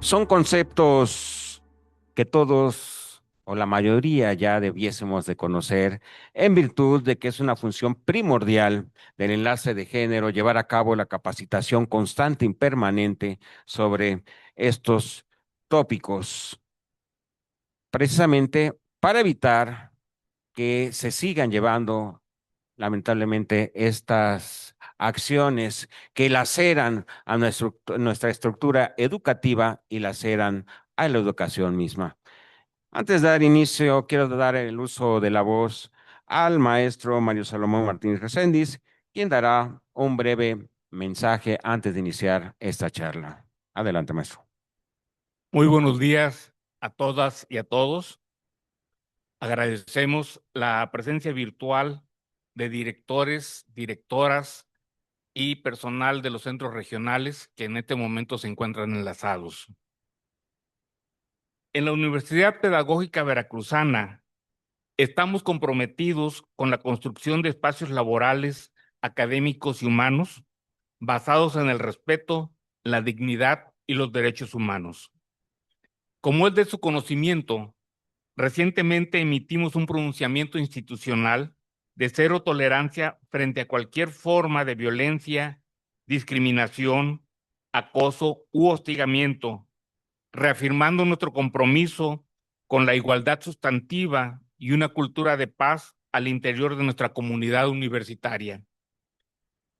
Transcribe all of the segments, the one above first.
Son conceptos que todos o la mayoría ya debiésemos de conocer en virtud de que es una función primordial del enlace de género llevar a cabo la capacitación constante y permanente sobre estos tópicos, precisamente para evitar que se sigan llevando lamentablemente estas acciones que laceran a nuestra estructura educativa y laceran a la educación misma. Antes de dar inicio, quiero dar el uso de la voz al maestro Mario Salomón Martínez Reséndiz, quien dará un breve mensaje antes de iniciar esta charla. Adelante, maestro. Muy buenos días a todas y a todos. Agradecemos la presencia virtual de directores, directoras y personal de los centros regionales que en este momento se encuentran enlazados. En la Universidad Pedagógica Veracruzana estamos comprometidos con la construcción de espacios laborales, académicos y humanos basados en el respeto, la dignidad y los derechos humanos. Como es de su conocimiento, recientemente emitimos un pronunciamiento institucional de cero tolerancia frente a cualquier forma de violencia, discriminación, acoso u hostigamiento, reafirmando nuestro compromiso con la igualdad sustantiva y una cultura de paz al interior de nuestra comunidad universitaria.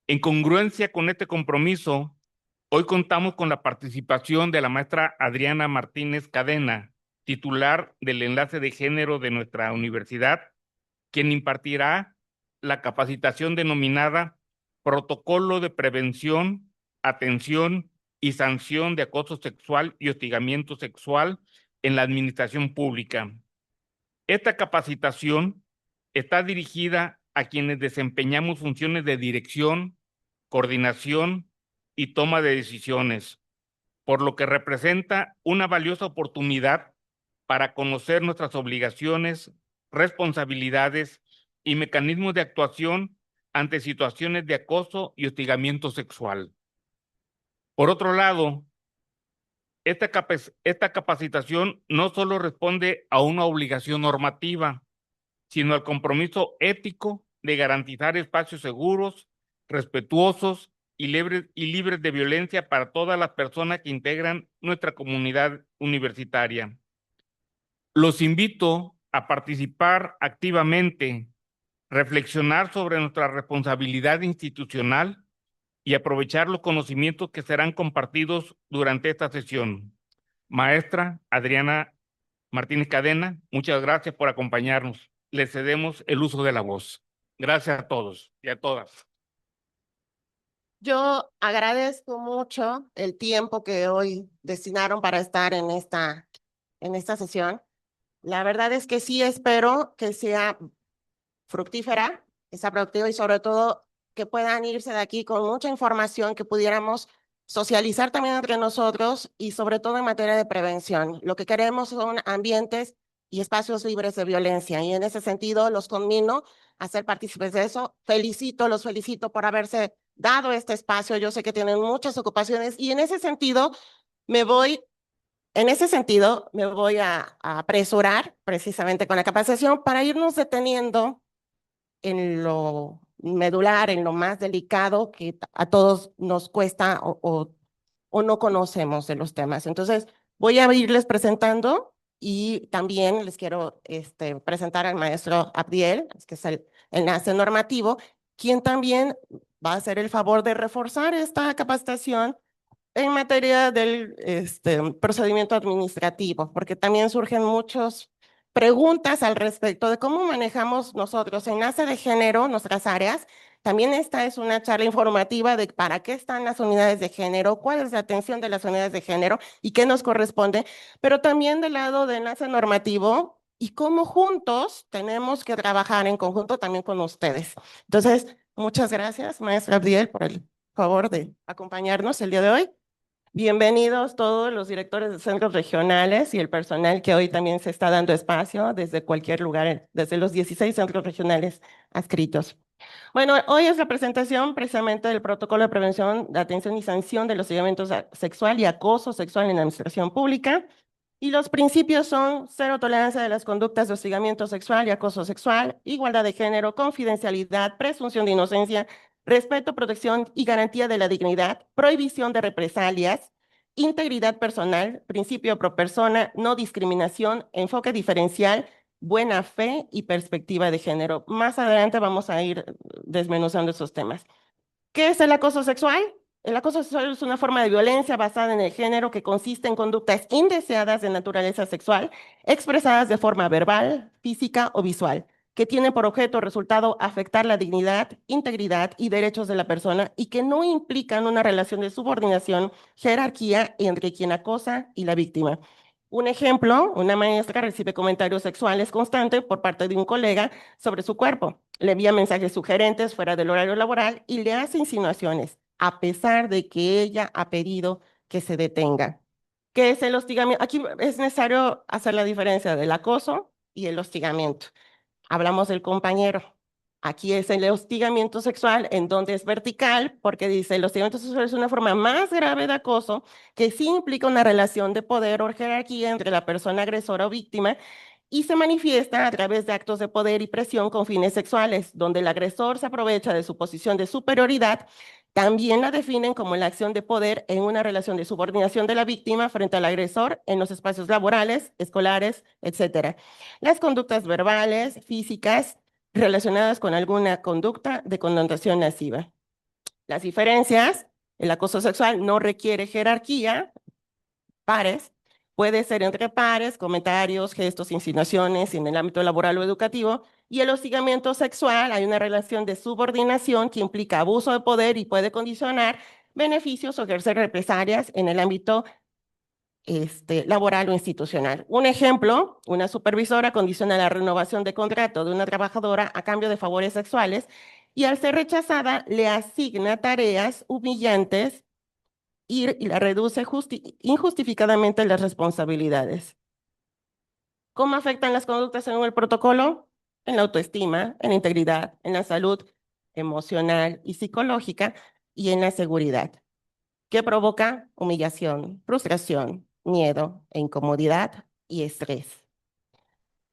En congruencia con este compromiso, hoy contamos con la participación de la maestra Adriana Martínez Cadena, titular del enlace de género de nuestra universidad, quien impartirá la capacitación denominada Protocolo de Prevención, Atención y Sanción de Acoso Sexual y Hostigamiento Sexual en la Administración Pública. Esta capacitación está dirigida a quienes desempeñamos funciones de dirección, coordinación y toma de decisiones, por lo que representa una valiosa oportunidad para conocer nuestras obligaciones, responsabilidades y mecanismos de actuación ante situaciones de acoso y hostigamiento sexual. Por otro lado, esta capacitación no solo responde a una obligación normativa, sino al compromiso ético de garantizar espacios seguros, respetuosos y libres de violencia para todas las personas que integran nuestra comunidad universitaria. Los invito a participar activamente, reflexionar sobre nuestra responsabilidad institucional y aprovechar los conocimientos que serán compartidos durante esta sesión. Maestra Adriana Martínez Cadena, muchas gracias por acompañarnos. Le cedemos el uso de la voz. Gracias a todos y a todas. Yo agradezco mucho el tiempo que hoy destinaron para estar en esta sesión. La verdad es que sí espero que sea fructífera, que sea productiva y sobre todo que puedan irse de aquí con mucha información que pudiéramos socializar también entre nosotros y sobre todo en materia de prevención. Lo que queremos son ambientes y espacios libres de violencia y en ese sentido los conmino a ser partícipes de eso. Los felicito por haberse dado este espacio. Yo sé que tienen muchas ocupaciones y en ese sentido me voy a apresurar precisamente con la capacitación para irnos deteniendo en lo medular, en lo más delicado que a todos nos cuesta o no conocemos de los temas. Entonces, voy a irles presentando y también les quiero presentar al maestro Abdiel, que es el enlace normativo, quien también va a hacer el favor de reforzar esta capacitación en materia del procedimiento administrativo, porque también surgen muchas preguntas al respecto de cómo manejamos nosotros enlace de género, nuestras áreas. También esta es una charla informativa de para qué están las unidades de género, cuál es la atención de las unidades de género y qué nos corresponde, pero también del lado de enlace normativo y cómo juntos tenemos que trabajar en conjunto también con ustedes. Entonces, muchas gracias, maestra Abdiel, por el favor de acompañarnos el día de hoy. Bienvenidos todos los directores de centros regionales y el personal que hoy también se está dando espacio desde cualquier lugar, desde los 16 centros regionales adscritos. Bueno, hoy es la presentación precisamente del protocolo de prevención, de atención y sanción de los hostigamientos sexual y acoso sexual en la administración pública. Y los principios son cero tolerancia de las conductas de hostigamiento sexual y acoso sexual, igualdad de género, confidencialidad, presunción de inocencia, respeto, protección y garantía de la dignidad, prohibición de represalias, integridad personal, principio pro persona, no discriminación, enfoque diferencial, buena fe y perspectiva de género. Más adelante vamos a ir desmenuzando esos temas. ¿Qué es el acoso sexual? El acoso sexual es una forma de violencia basada en el género que consiste en conductas indeseadas de naturaleza sexual, expresadas de forma verbal, física o visual, que tienen por objeto o resultado afectar la dignidad, integridad y derechos de la persona y que no implican una relación de subordinación, jerarquía entre quien acosa y la víctima. Un ejemplo, una maestra recibe comentarios sexuales constantes por parte de un colega sobre su cuerpo. Le envía mensajes sugerentes fuera del horario laboral y le hace insinuaciones, a pesar de que ella ha pedido que se detenga. ¿Qué es el hostigamiento? Aquí es necesario hacer la diferencia del acoso y el hostigamiento. Hablamos del compañero. Aquí es el hostigamiento sexual, en donde es vertical, porque dice el hostigamiento sexual es una forma más grave de acoso que sí implica una relación de poder o jerarquía entre la persona agresora o víctima y se manifiesta a través de actos de poder y presión con fines sexuales, donde el agresor se aprovecha de su posición de superioridad. También la definen como la acción de poder en una relación de subordinación de la víctima frente al agresor en los espacios laborales, escolares, etcétera. Las conductas verbales, físicas, relacionadas con alguna conducta de connotación lasciva. Las diferencias, el acoso sexual no requiere jerarquía, pares, puede ser entre pares, comentarios, gestos, insinuaciones en el ámbito laboral o educativo, y el hostigamiento sexual, hay una relación de subordinación que implica abuso de poder y puede condicionar beneficios o ejercer represalias en el ámbito laboral o institucional. Un ejemplo, una supervisora condiciona la renovación de contrato de una trabajadora a cambio de favores sexuales y al ser rechazada le asigna tareas humillantes y la reduce injustificadamente las responsabilidades. ¿Cómo afectan las conductas según el protocolo? En la autoestima, en la integridad, en la salud emocional y psicológica y en la seguridad. ¿Qué provoca? Humillación, frustración, miedo e incomodidad y estrés.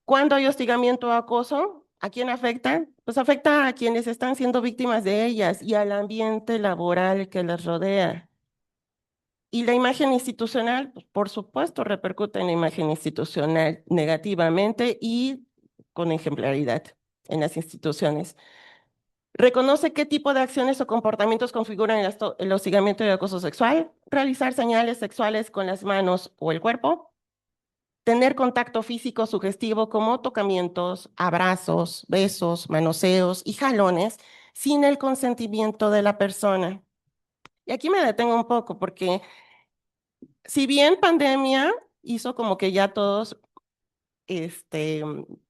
¿Cuándo hay hostigamiento o acoso? ¿A quién afecta? Pues afecta a quienes están siendo víctimas de ellas y al ambiente laboral que las rodea. Y la imagen institucional, pues, por supuesto, repercute en la imagen institucional negativamente y con ejemplaridad en las instituciones. Reconoce qué tipo de acciones o comportamientos configuran el hostigamiento y el acoso sexual, realizar señales sexuales con las manos o el cuerpo, tener contacto físico sugestivo como tocamientos, abrazos, besos, manoseos y jalones sin el consentimiento de la persona. Y aquí me detengo un poco porque si bien pandemia hizo como que ya todos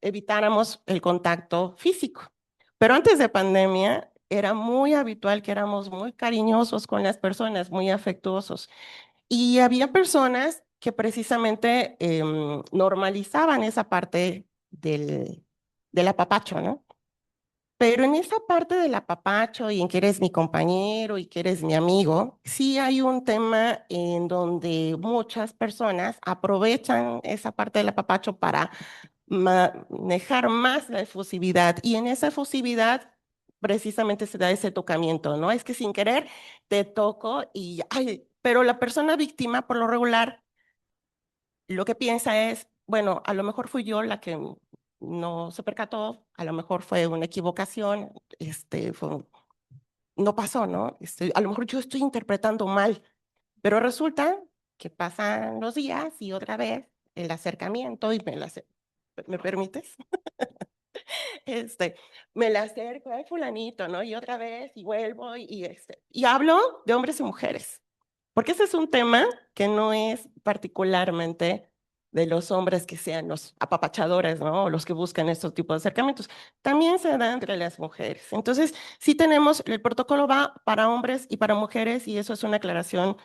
evitáramos el contacto físico. Pero antes de pandemia era muy habitual que éramos muy cariñosos con las personas, muy afectuosos. Y había personas que precisamente normalizaban esa parte del apapacho, ¿no? Pero en esa parte del apapacho y en que eres mi compañero y que eres mi amigo, sí hay un tema en donde muchas personas aprovechan esa parte del apapacho para manejar más la efusividad. Y en esa efusividad precisamente se da ese tocamiento, ¿no? Es que sin querer te toco y, ay, pero la persona víctima por lo regular lo que piensa es, bueno, a lo mejor fui yo la que no se percató, a lo mejor fue una equivocación, no pasó, ¿no? A lo mejor yo estoy interpretando mal, pero resulta que pasan los días y otra vez el acercamiento y ¿me permites? Este, me la acerco, ay, fulanito, ¿no? Y otra vez, y vuelvo, y hablo de hombres y mujeres, porque ese es un tema que no es particularmente de los hombres que sean los apapachadores, ¿no? O los que buscan estos tipos de acercamientos. También se da entre las mujeres. Entonces, sí tenemos, el protocolo va para hombres y para mujeres, y eso es una aclaración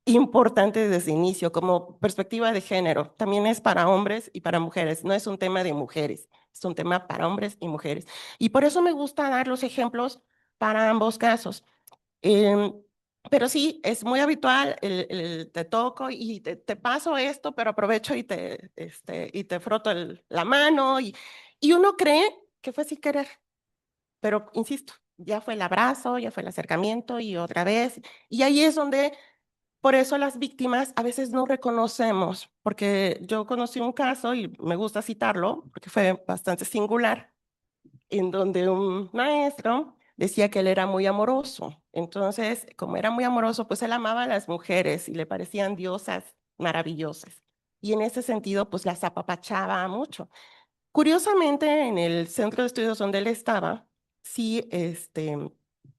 importante desde el inicio, como perspectiva de género. También es para hombres y para mujeres, no es un tema de mujeres, es un tema para hombres y mujeres. Y por eso me gusta dar los ejemplos para ambos casos. Em, pero sí, es muy habitual te toco y te paso esto, pero aprovecho y te froto la mano y uno cree que fue sin querer, pero insisto, ya fue el abrazo, ya fue el acercamiento y otra vez. Y ahí es donde, por eso las víctimas a veces no reconocemos, porque yo conocí un caso y me gusta citarlo, porque fue bastante singular en donde un maestro decía que él era muy amoroso. Entonces, como era muy amoroso, pues él amaba a las mujeres y le parecían diosas maravillosas. Y en ese sentido, pues las apapachaba mucho. Curiosamente, en el centro de estudios donde él estaba, sí,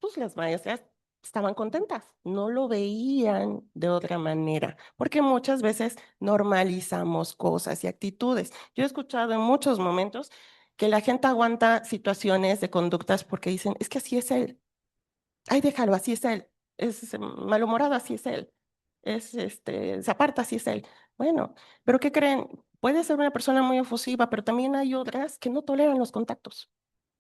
pues las maestras estaban contentas, no lo veían de otra manera, porque muchas veces normalizamos cosas y actitudes. Yo he escuchado en muchos momentos que la gente aguanta situaciones de conductas porque dicen, es que así es él, ay, déjalo, así es él, es malhumorado, así es él, se aparta, así es él. Bueno, pero ¿qué creen? Puede ser una persona muy efusiva, pero también hay otras que no toleran los contactos.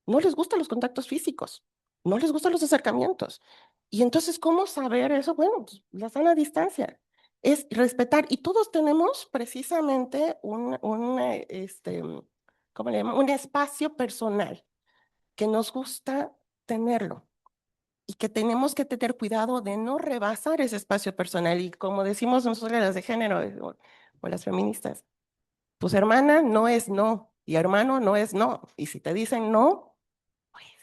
No les gustan los contactos físicos, no les gustan los acercamientos. Y entonces, ¿cómo saber eso? Bueno, pues, la sana distancia es respetar. Y todos tenemos precisamente ¿cómo le llaman? Un espacio personal que nos gusta tenerlo y que tenemos que tener cuidado de no rebasar ese espacio personal. Y como decimos nosotros las de género o las feministas, pues hermana no es no y hermano no es no. Y si te dicen no,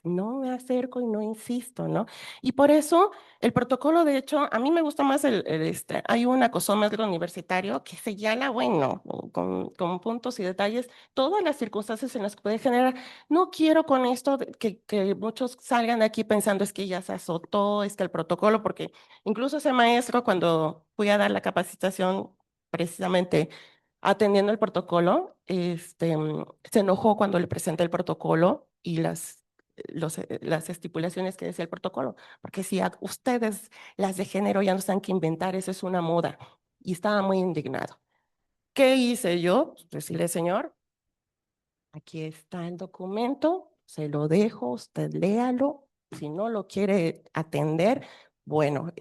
no me acerco y no insisto, ¿no? Y por eso el protocolo, de hecho, a mí me gusta más hay un acosómetro universitario que señala, bueno, con puntos y detalles, todas las circunstancias en las que puede generar. No quiero con esto que muchos salgan de aquí pensando es que ya se azotó, es que el protocolo, porque incluso ese maestro cuando fui a dar la capacitación precisamente atendiendo el protocolo, se enojó cuando le presenté el protocolo y las estipulaciones que decía el protocolo, porque si a ustedes, las de género, ya no saben qué inventar, eso es una moda. Y estaba muy indignado. ¿Qué hice yo? Pues decirle, señor, aquí está el documento, se lo dejo, usted léalo. Si no lo quiere atender, bueno,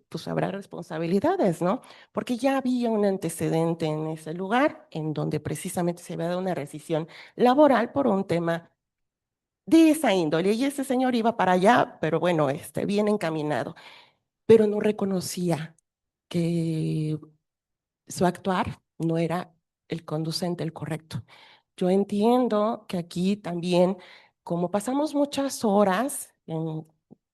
pues habrá responsabilidades, ¿no? Porque ya había un antecedente en ese lugar en donde precisamente se había dado una rescisión laboral por un tema de esa índole. Y ese señor iba para allá, pero bueno, bien encaminado, pero no reconocía que su actuar no era el conducente, el correcto. Yo entiendo que aquí también, como pasamos muchas horas en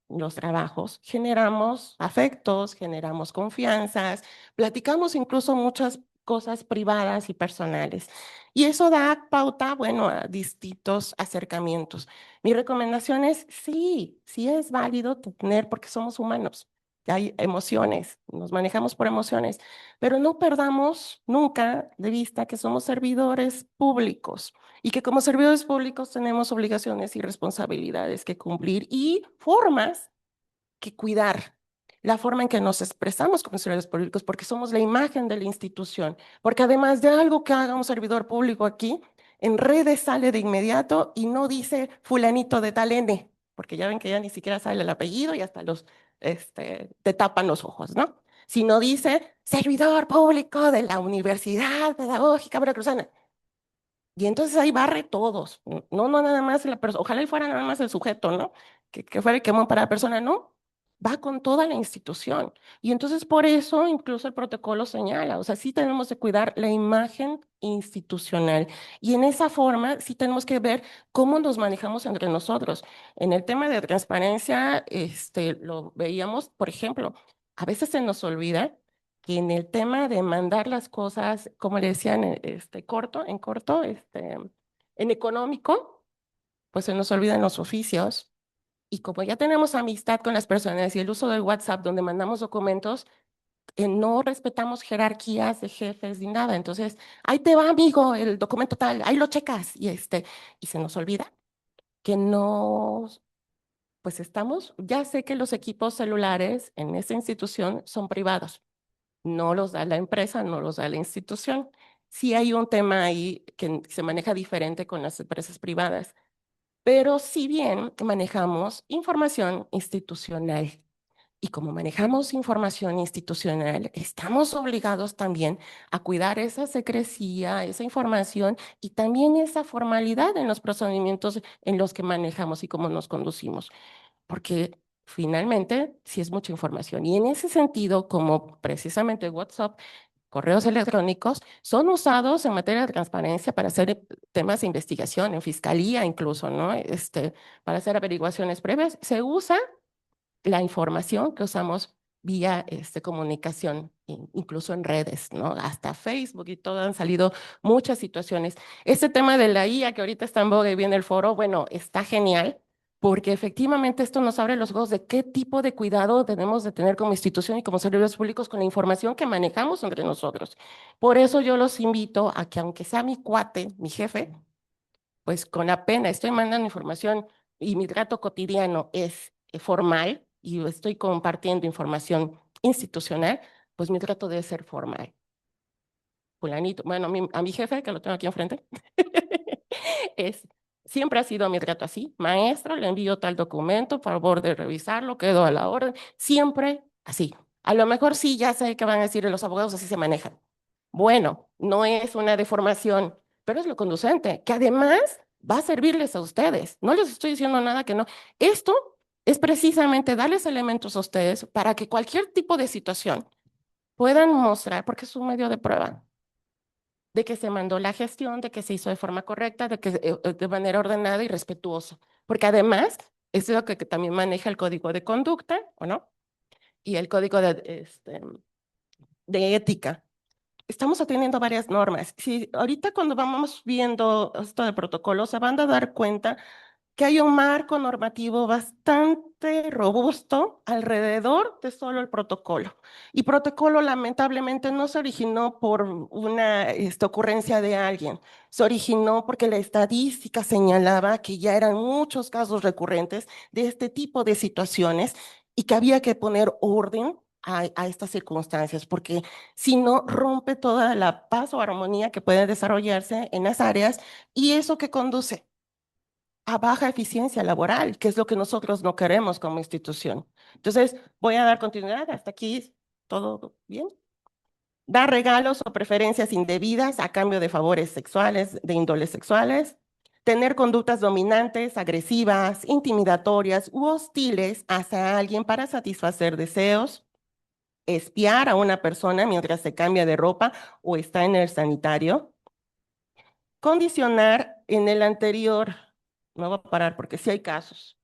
los trabajos, generamos afectos, generamos confianzas, platicamos incluso muchas cosas privadas y personales. Y eso da pauta, bueno, a distintos acercamientos. Mi recomendación es, sí, sí es válido tener, porque somos humanos, hay emociones, nos manejamos por emociones, pero no perdamos nunca de vista que somos servidores públicos y que como servidores públicos tenemos obligaciones y responsabilidades que cumplir y formas que cuidar. La forma en que nos expresamos como servidores públicos, porque somos la imagen de la institución, porque además de algo que haga un servidor público aquí, en redes sale de inmediato y no dice fulanito de tal N, porque ya ven que ya ni siquiera sale el apellido y hasta te tapan los ojos, ¿no? Sino dice servidor público de la Universidad Pedagógica Veracruzana. Y entonces ahí barre todos, no nada más la persona, ojalá y fuera nada más el sujeto, ¿no? Que fuera el quemón para la persona, no, va con toda la institución. Y entonces por eso incluso el protocolo señala, o sea, sí tenemos que cuidar la imagen institucional. Y en esa forma sí tenemos que ver cómo nos manejamos entre nosotros. En el tema de transparencia, lo veíamos, por ejemplo, a veces se nos olvida que en el tema de mandar las cosas, como le decían, en económico, pues se nos olvidan los oficios. Y como ya tenemos amistad con las personas y el uso del WhatsApp donde mandamos documentos, no respetamos jerarquías de jefes ni nada. Entonces, ahí te va, amigo, el documento tal, ahí lo checas. Y se nos olvida que no, pues ya sé que los equipos celulares en esta institución son privados, no los da la empresa, no los da la institución. Sí hay un tema ahí que se maneja diferente con las empresas privadas, pero si bien manejamos información institucional y como manejamos información institucional, estamos obligados también a cuidar esa secrecía, esa información y también esa formalidad en los procedimientos en los que manejamos y cómo nos conducimos, porque finalmente sí es mucha información. Y en ese sentido, como precisamente WhatsApp, correos electrónicos son usados en materia de transparencia para hacer temas de investigación, en fiscalía incluso, ¿no? Para hacer averiguaciones previas, se usa la información que usamos vía comunicación, incluso en redes, ¿no? Hasta Facebook y todo han salido muchas situaciones. Este tema de la IA que ahorita está en boga y viene el foro, bueno, está genial porque efectivamente esto nos abre los ojos de qué tipo de cuidado tenemos de tener como institución y como servidores públicos con la información que manejamos entre nosotros. Por eso yo los invito a que aunque sea mi cuate, mi jefe, pues con la pena estoy mandando información y mi trato cotidiano es formal y estoy compartiendo información institucional, pues mi trato debe ser formal. Fulanito, bueno, a mi jefe, que lo tengo aquí enfrente, es, siempre ha sido mi trato así. Maestro, le envío tal documento, por favor de revisarlo, quedo a la orden, siempre así. A lo mejor sí, ya sé que van a decir los abogados así se manejan. Bueno, no es una deformación, pero es lo conducente, que además va a servirles a ustedes. No les estoy diciendo nada que no. Esto es precisamente darles elementos a ustedes para que cualquier tipo de situación puedan mostrar, porque es un medio de prueba, de que se mandó la gestión, de que se hizo de forma correcta, de que de manera ordenada y respetuosa. Porque además, es lo que también maneja el código de conducta, ¿o no? Y el código de ética. Estamos atendiendo varias normas. Si ahorita cuando vamos viendo esto de protocolo, se van a dar cuenta que hay un marco normativo bastante robusto alrededor de solo el protocolo. Y protocolo lamentablemente no se originó por una ocurrencia de alguien, se originó porque la estadística señalaba que ya eran muchos casos recurrentes de este tipo de situaciones y que había que poner orden a estas circunstancias, porque si no rompe toda la paz o armonía que puede desarrollarse en las áreas y eso que conduce a baja eficiencia laboral, que es lo que nosotros no queremos como institución. Entonces, voy a dar continuidad. Hasta aquí, ¿todo bien? Dar regalos o preferencias indebidas a cambio de favores sexuales, de índole sexuales. Tener conductas dominantes, agresivas, intimidatorias u hostiles hacia alguien para satisfacer deseos. Espiar a una persona mientras se cambia de ropa o está en el sanitario. Condicionar en el anterior, me voy a parar porque sí hay casos.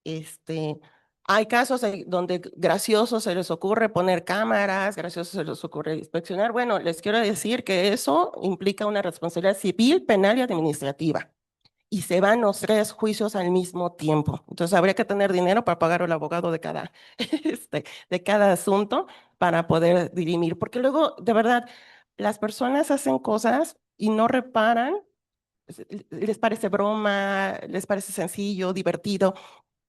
Este, hay casos donde graciosos se les ocurre poner cámaras, graciosos se les ocurre inspeccionar. Bueno, les quiero decir que eso implica una responsabilidad civil, penal y administrativa. Y se van los tres juicios al mismo tiempo. Entonces habría que tener dinero para pagar al abogado de cada, de cada asunto para poder dirimir. Porque luego, de verdad, las personas hacen cosas y no reparan, les parece broma, les parece sencillo, divertido,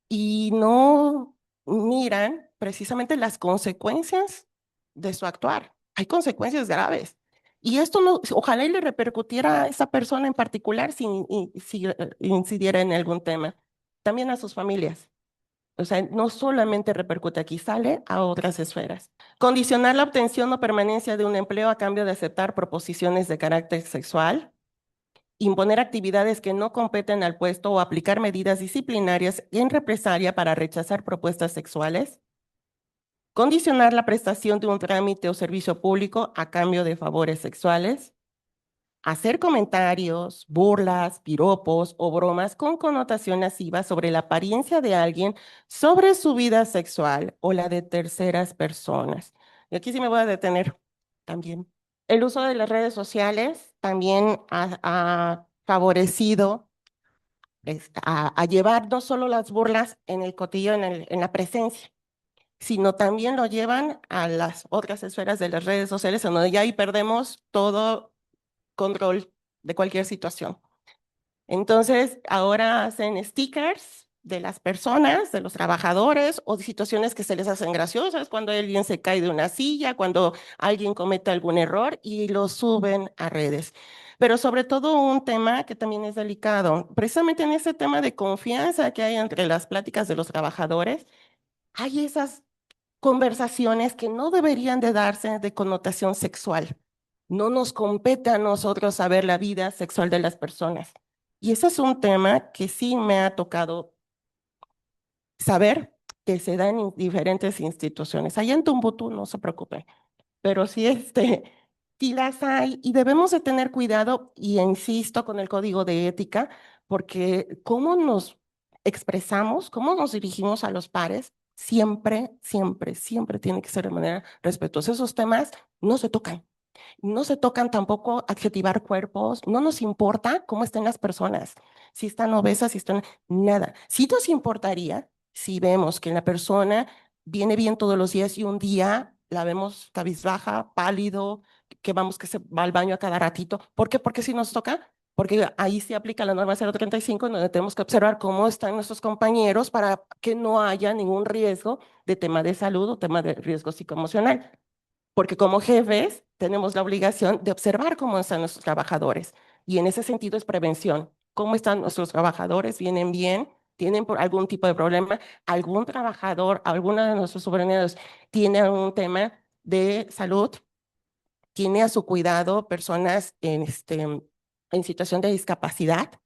y no miran precisamente las consecuencias de su actuar. Hay consecuencias graves. Y esto no, ojalá y le repercutiera a esa persona en particular si incidiera en algún tema, también a sus familias. O sea, no solamente repercute aquí, sale a otras esferas. Condicionar la obtención o permanencia de un empleo a cambio de aceptar proposiciones de carácter sexual, imponer actividades que no competen al puesto o aplicar medidas disciplinarias en represalia para rechazar propuestas sexuales, condicionar la prestación de un trámite o servicio público a cambio de favores sexuales, hacer comentarios, burlas, piropos o bromas con connotación lasciva sobre la apariencia de alguien, sobre su vida sexual o la de terceras personas. Y aquí sí me voy a detener también. El uso de las redes sociales también ha favorecido a llevar no solo las burlas en el cotillo, en la presencia, sino también lo llevan a las otras esferas de las redes sociales, en donde ya ahí perdemos todo control de cualquier situación. Entonces, ahora hacen stickers de las personas, de los trabajadores, o de situaciones que se les hacen graciosas, cuando alguien se cae de una silla, cuando alguien comete algún error y lo suben a redes. Pero sobre todo un tema que también es delicado, precisamente en ese tema de confianza que hay entre las pláticas de los trabajadores, hay esas conversaciones que no deberían de darse de connotación sexual. No nos compete a nosotros saber la vida sexual de las personas. Y ese es un tema que sí me ha tocado saber que se da en diferentes instituciones. Allá en Tumbutu, no se preocupe, pero sí, sí las hay y debemos de tener cuidado y insisto con el código de ética, porque cómo nos expresamos, cómo nos dirigimos a los pares, siempre, siempre, siempre tiene que ser de manera respetuosa. Esos temas no se tocan. No se tocan tampoco adjetivar cuerpos, no nos importa cómo estén las personas, si están obesas, si están nada. Sí nos importaría si vemos que la persona viene bien todos los días y un día la vemos cabizbaja, pálido, que vamos que se va al baño a cada ratito. ¿Por qué? Porque si nos toca, porque ahí se aplica la norma 035, en donde tenemos que observar cómo están nuestros compañeros para que no haya ningún riesgo de tema de salud o tema de riesgo psicoemocional, porque como jefes tenemos la obligación de observar cómo están nuestros trabajadores. Y en ese sentido es prevención. ¿Cómo están nuestros trabajadores? ¿Vienen bien? ¿Tienen algún tipo de problema? ¿Algún trabajador, alguno de nuestros subordinados tiene algún tema de salud? ¿Tiene a su cuidado personas en situación de discapacidad?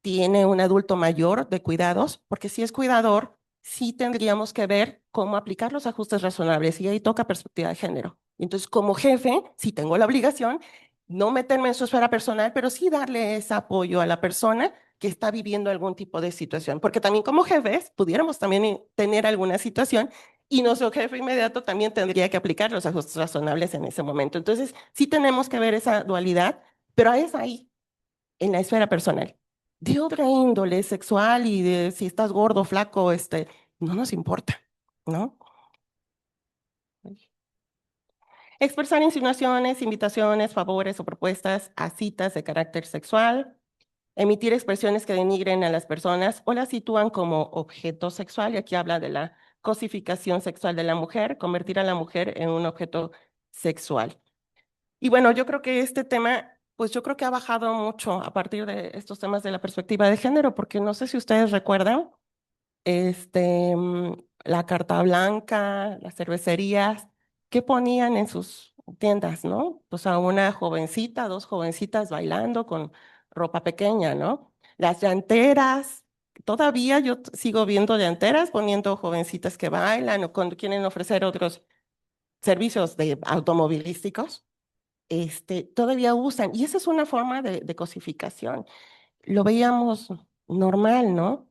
¿Tiene un adulto mayor de cuidados? Porque si es cuidador, sí tendríamos que ver cómo aplicar los ajustes razonables y ahí toca perspectiva de género. Entonces, como jefe, sí tengo la obligación, no meterme en su esfera personal, pero sí darle ese apoyo a la persona que está viviendo algún tipo de situación, porque también como jefes pudiéramos también tener alguna situación y nuestro jefe inmediato también tendría que aplicar los ajustes razonables en ese momento. Entonces, sí tenemos que ver esa dualidad, pero es ahí en la esfera personal. De otra índole sexual y de si estás gordo, flaco, no nos importa, ¿no? Expresar insinuaciones, invitaciones, favores o propuestas a citas de carácter sexual, emitir expresiones que denigren a las personas o las sitúan como objeto sexual, y aquí habla de la cosificación sexual de la mujer, convertir a la mujer en un objeto sexual. Y bueno, yo creo que este tema, pues yo creo que ha bajado mucho a partir de estos temas de la perspectiva de género, porque no sé si ustedes recuerdan, la carta blanca, las cervecerías, ¿qué ponían en sus tiendas, no? Pues a una jovencita, dos jovencitas bailando con ropa pequeña, ¿no? Las llanteras, todavía yo sigo viendo llanteras poniendo jovencitas que bailan o cuando quieren ofrecer otros servicios de automovilísticos, todavía usan. Y esa es una forma de cosificación. Lo veíamos normal, ¿no?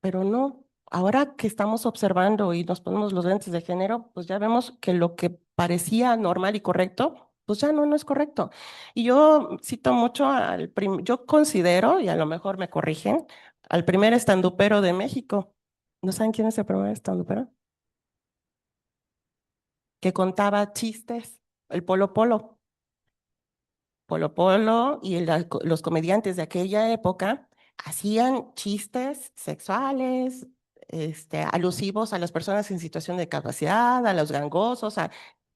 Pero no. Ahora que estamos observando y nos ponemos los lentes de género, pues ya vemos que lo que parecía normal y correcto, pues ya no, no es correcto. Y yo cito mucho yo considero, y a lo mejor me corrigen, al primer estandupero de México. ¿No saben quién es el primer estandupero? Que contaba chistes, el Polo Polo. Polo Polo y los comediantes de aquella época hacían chistes sexuales, alusivos a las personas en situación de capacidad, a los gangosos,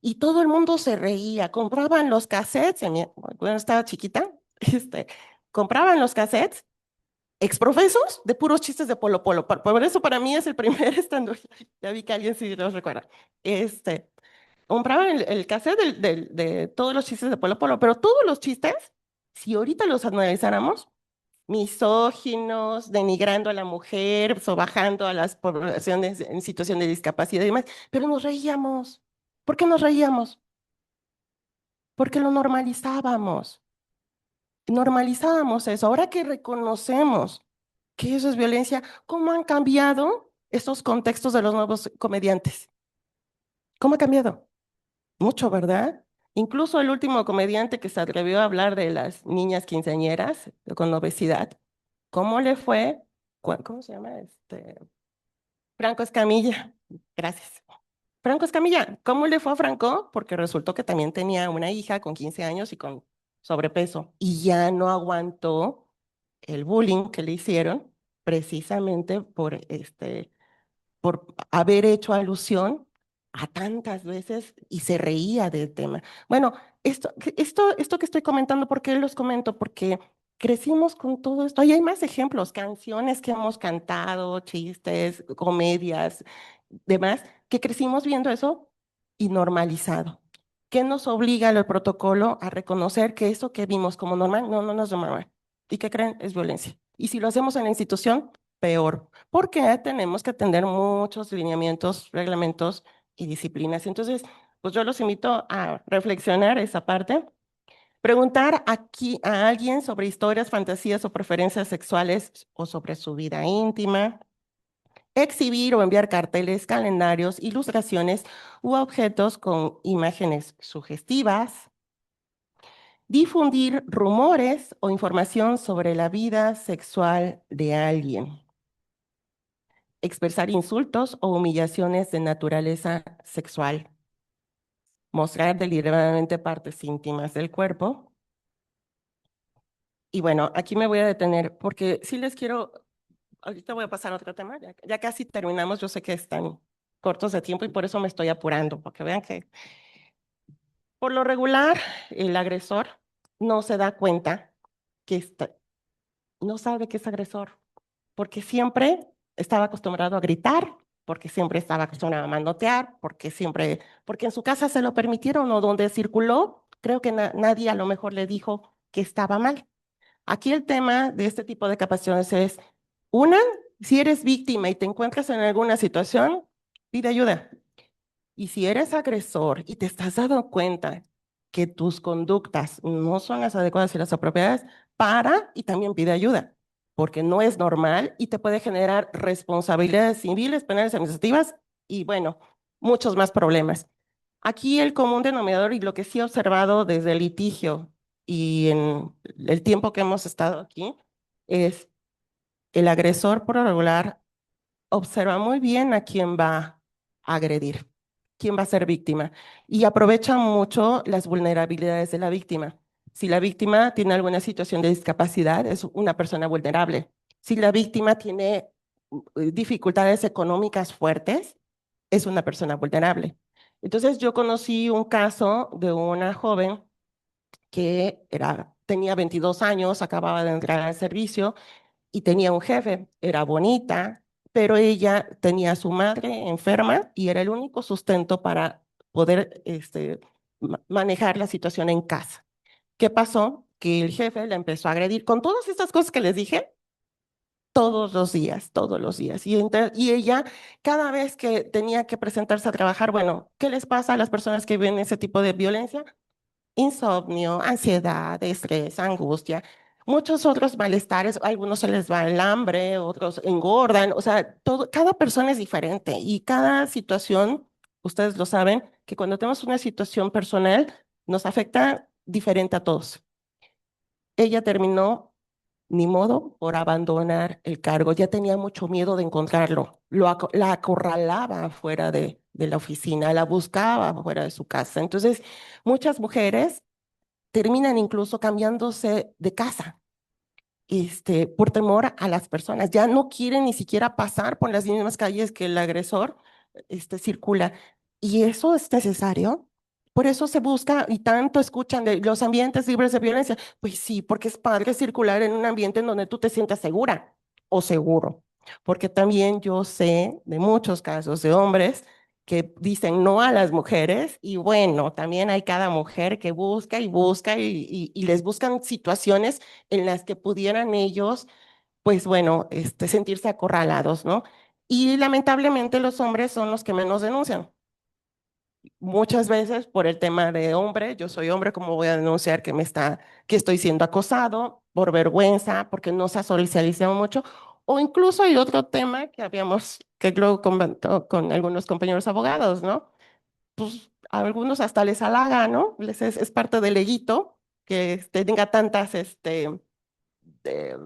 y todo el mundo se reía. Compraban los cassettes, cuando estaba chiquita, compraban los cassettes exprofesos de puros chistes de Polo Polo. Por eso para mí es el primer stand. Ya vi que alguien sí los recuerda. Compraban el cassette de todos los chistes de Polo Polo, pero todos los chistes, si ahorita los analizáramos, misóginos, denigrando a la mujer, sobajando a las poblaciones en situación de discapacidad y demás, pero nos reíamos. ¿Por qué nos reíamos? Porque lo normalizábamos. Normalizábamos eso. Ahora que reconocemos que eso es violencia, ¿cómo han cambiado estos contextos de los nuevos comediantes? ¿Cómo ha cambiado? Mucho, ¿verdad? Incluso el último comediante que se atrevió a hablar de las niñas quinceañeras con obesidad, ¿cómo le fue? ¿Cómo se llama? Franco Escamilla. Gracias. Franco Escamilla, ¿cómo le fue a Franco? Porque resultó que también tenía una hija con 15 años y con sobrepeso y ya no aguantó el bullying que le hicieron precisamente por haber hecho alusión a tantas veces y se reía del tema. Bueno, esto que estoy comentando, ¿por qué los comento? Porque crecimos con todo esto. Y hay más ejemplos, canciones que hemos cantado, chistes, comedias, demás, que crecimos viendo eso y normalizado. ¿Qué nos obliga el protocolo a reconocer que eso que vimos como normal, no, no es normal? ¿Y qué creen? Es violencia. Y si lo hacemos en la institución, peor, porque tenemos que atender muchos lineamientos, reglamentos y disciplinas. Entonces, pues yo los invito a reflexionar esa parte, preguntar aquí a alguien sobre historias, fantasías o preferencias sexuales o sobre su vida íntima, exhibir o enviar carteles, calendarios, ilustraciones u objetos con imágenes sugestivas, difundir rumores o información sobre la vida sexual de alguien, expresar insultos o humillaciones de naturaleza sexual, mostrar deliberadamente partes íntimas del cuerpo. Y bueno, aquí me voy a detener porque sí les quiero, ahorita voy a pasar a otro tema, ya casi terminamos, yo sé que están cortos de tiempo y por eso me estoy apurando, porque vean que por lo regular el agresor no se da cuenta que no sabe que es agresor, porque siempre estaba acostumbrado a gritar, porque siempre estaba acostumbrado a manotear, porque en su casa se lo permitieron o donde circuló, creo que nadie a lo mejor le dijo que estaba mal. Aquí el tema de este tipo de capacitaciones es, una, si eres víctima y te encuentras en alguna situación, pide ayuda. Y si eres agresor y te estás dando cuenta que tus conductas no son las adecuadas y las apropiadas, para y también pide ayuda, porque no es normal y te puede generar responsabilidades civiles, penales, administrativas y bueno, muchos más problemas. Aquí el común denominador y lo que sí he observado desde el litigio y en el tiempo que hemos estado aquí es el agresor por lo regular observa muy bien a quién va a agredir, quién va a ser víctima y aprovecha mucho las vulnerabilidades de la víctima. Si la víctima tiene alguna situación de discapacidad, es una persona vulnerable. Si la víctima tiene dificultades económicas fuertes, es una persona vulnerable. Entonces yo conocí un caso de una joven que tenía 22 años, acababa de entrar al servicio y tenía un jefe, era bonita, pero ella tenía a su madre enferma y era el único sustento para poder manejar la situación en casa. ¿Qué pasó? Que el jefe la empezó a agredir con todas estas cosas que les dije todos los días, todos los días. Y ella, cada vez que tenía que presentarse a trabajar, bueno, ¿qué les pasa a las personas que viven ese tipo de violencia? Insomnio, ansiedad, estrés, angustia, muchos otros malestares, a algunos se les va el hambre, otros engordan, o sea, cada persona es diferente y cada situación, ustedes lo saben, que cuando tenemos una situación personal nos afecta diferente a todos. Ella terminó, ni modo, por abandonar el cargo, ya tenía mucho miedo de encontrarlo, la acorralaba fuera de la oficina, la buscaba fuera de su casa. Entonces, muchas mujeres terminan incluso cambiándose de casa, por temor a las personas. Ya no quieren ni siquiera pasar por las mismas calles que el agresor, circula. Y eso es necesario. Por eso se busca y tanto escuchan de los ambientes libres de violencia. Pues sí, porque es padre circular en un ambiente en donde tú te sientas segura o seguro. Porque también yo sé de muchos casos de hombres que dicen no a las mujeres y bueno, también hay cada mujer que busca y busca y les buscan situaciones en las que pudieran ellos, pues bueno, sentirse acorralados, ¿no? Y lamentablemente los hombres son los que menos denuncian. Muchas veces por el tema de hombre, yo soy hombre, ¿cómo voy a denunciar que estoy siendo acosado por vergüenza, porque no se ha socializado mucho? O incluso hay otro tema que luego comentó con algunos compañeros abogados, ¿no? Pues a algunos hasta les halaga, ¿no? Es parte del leguito que tenga tantas, eh,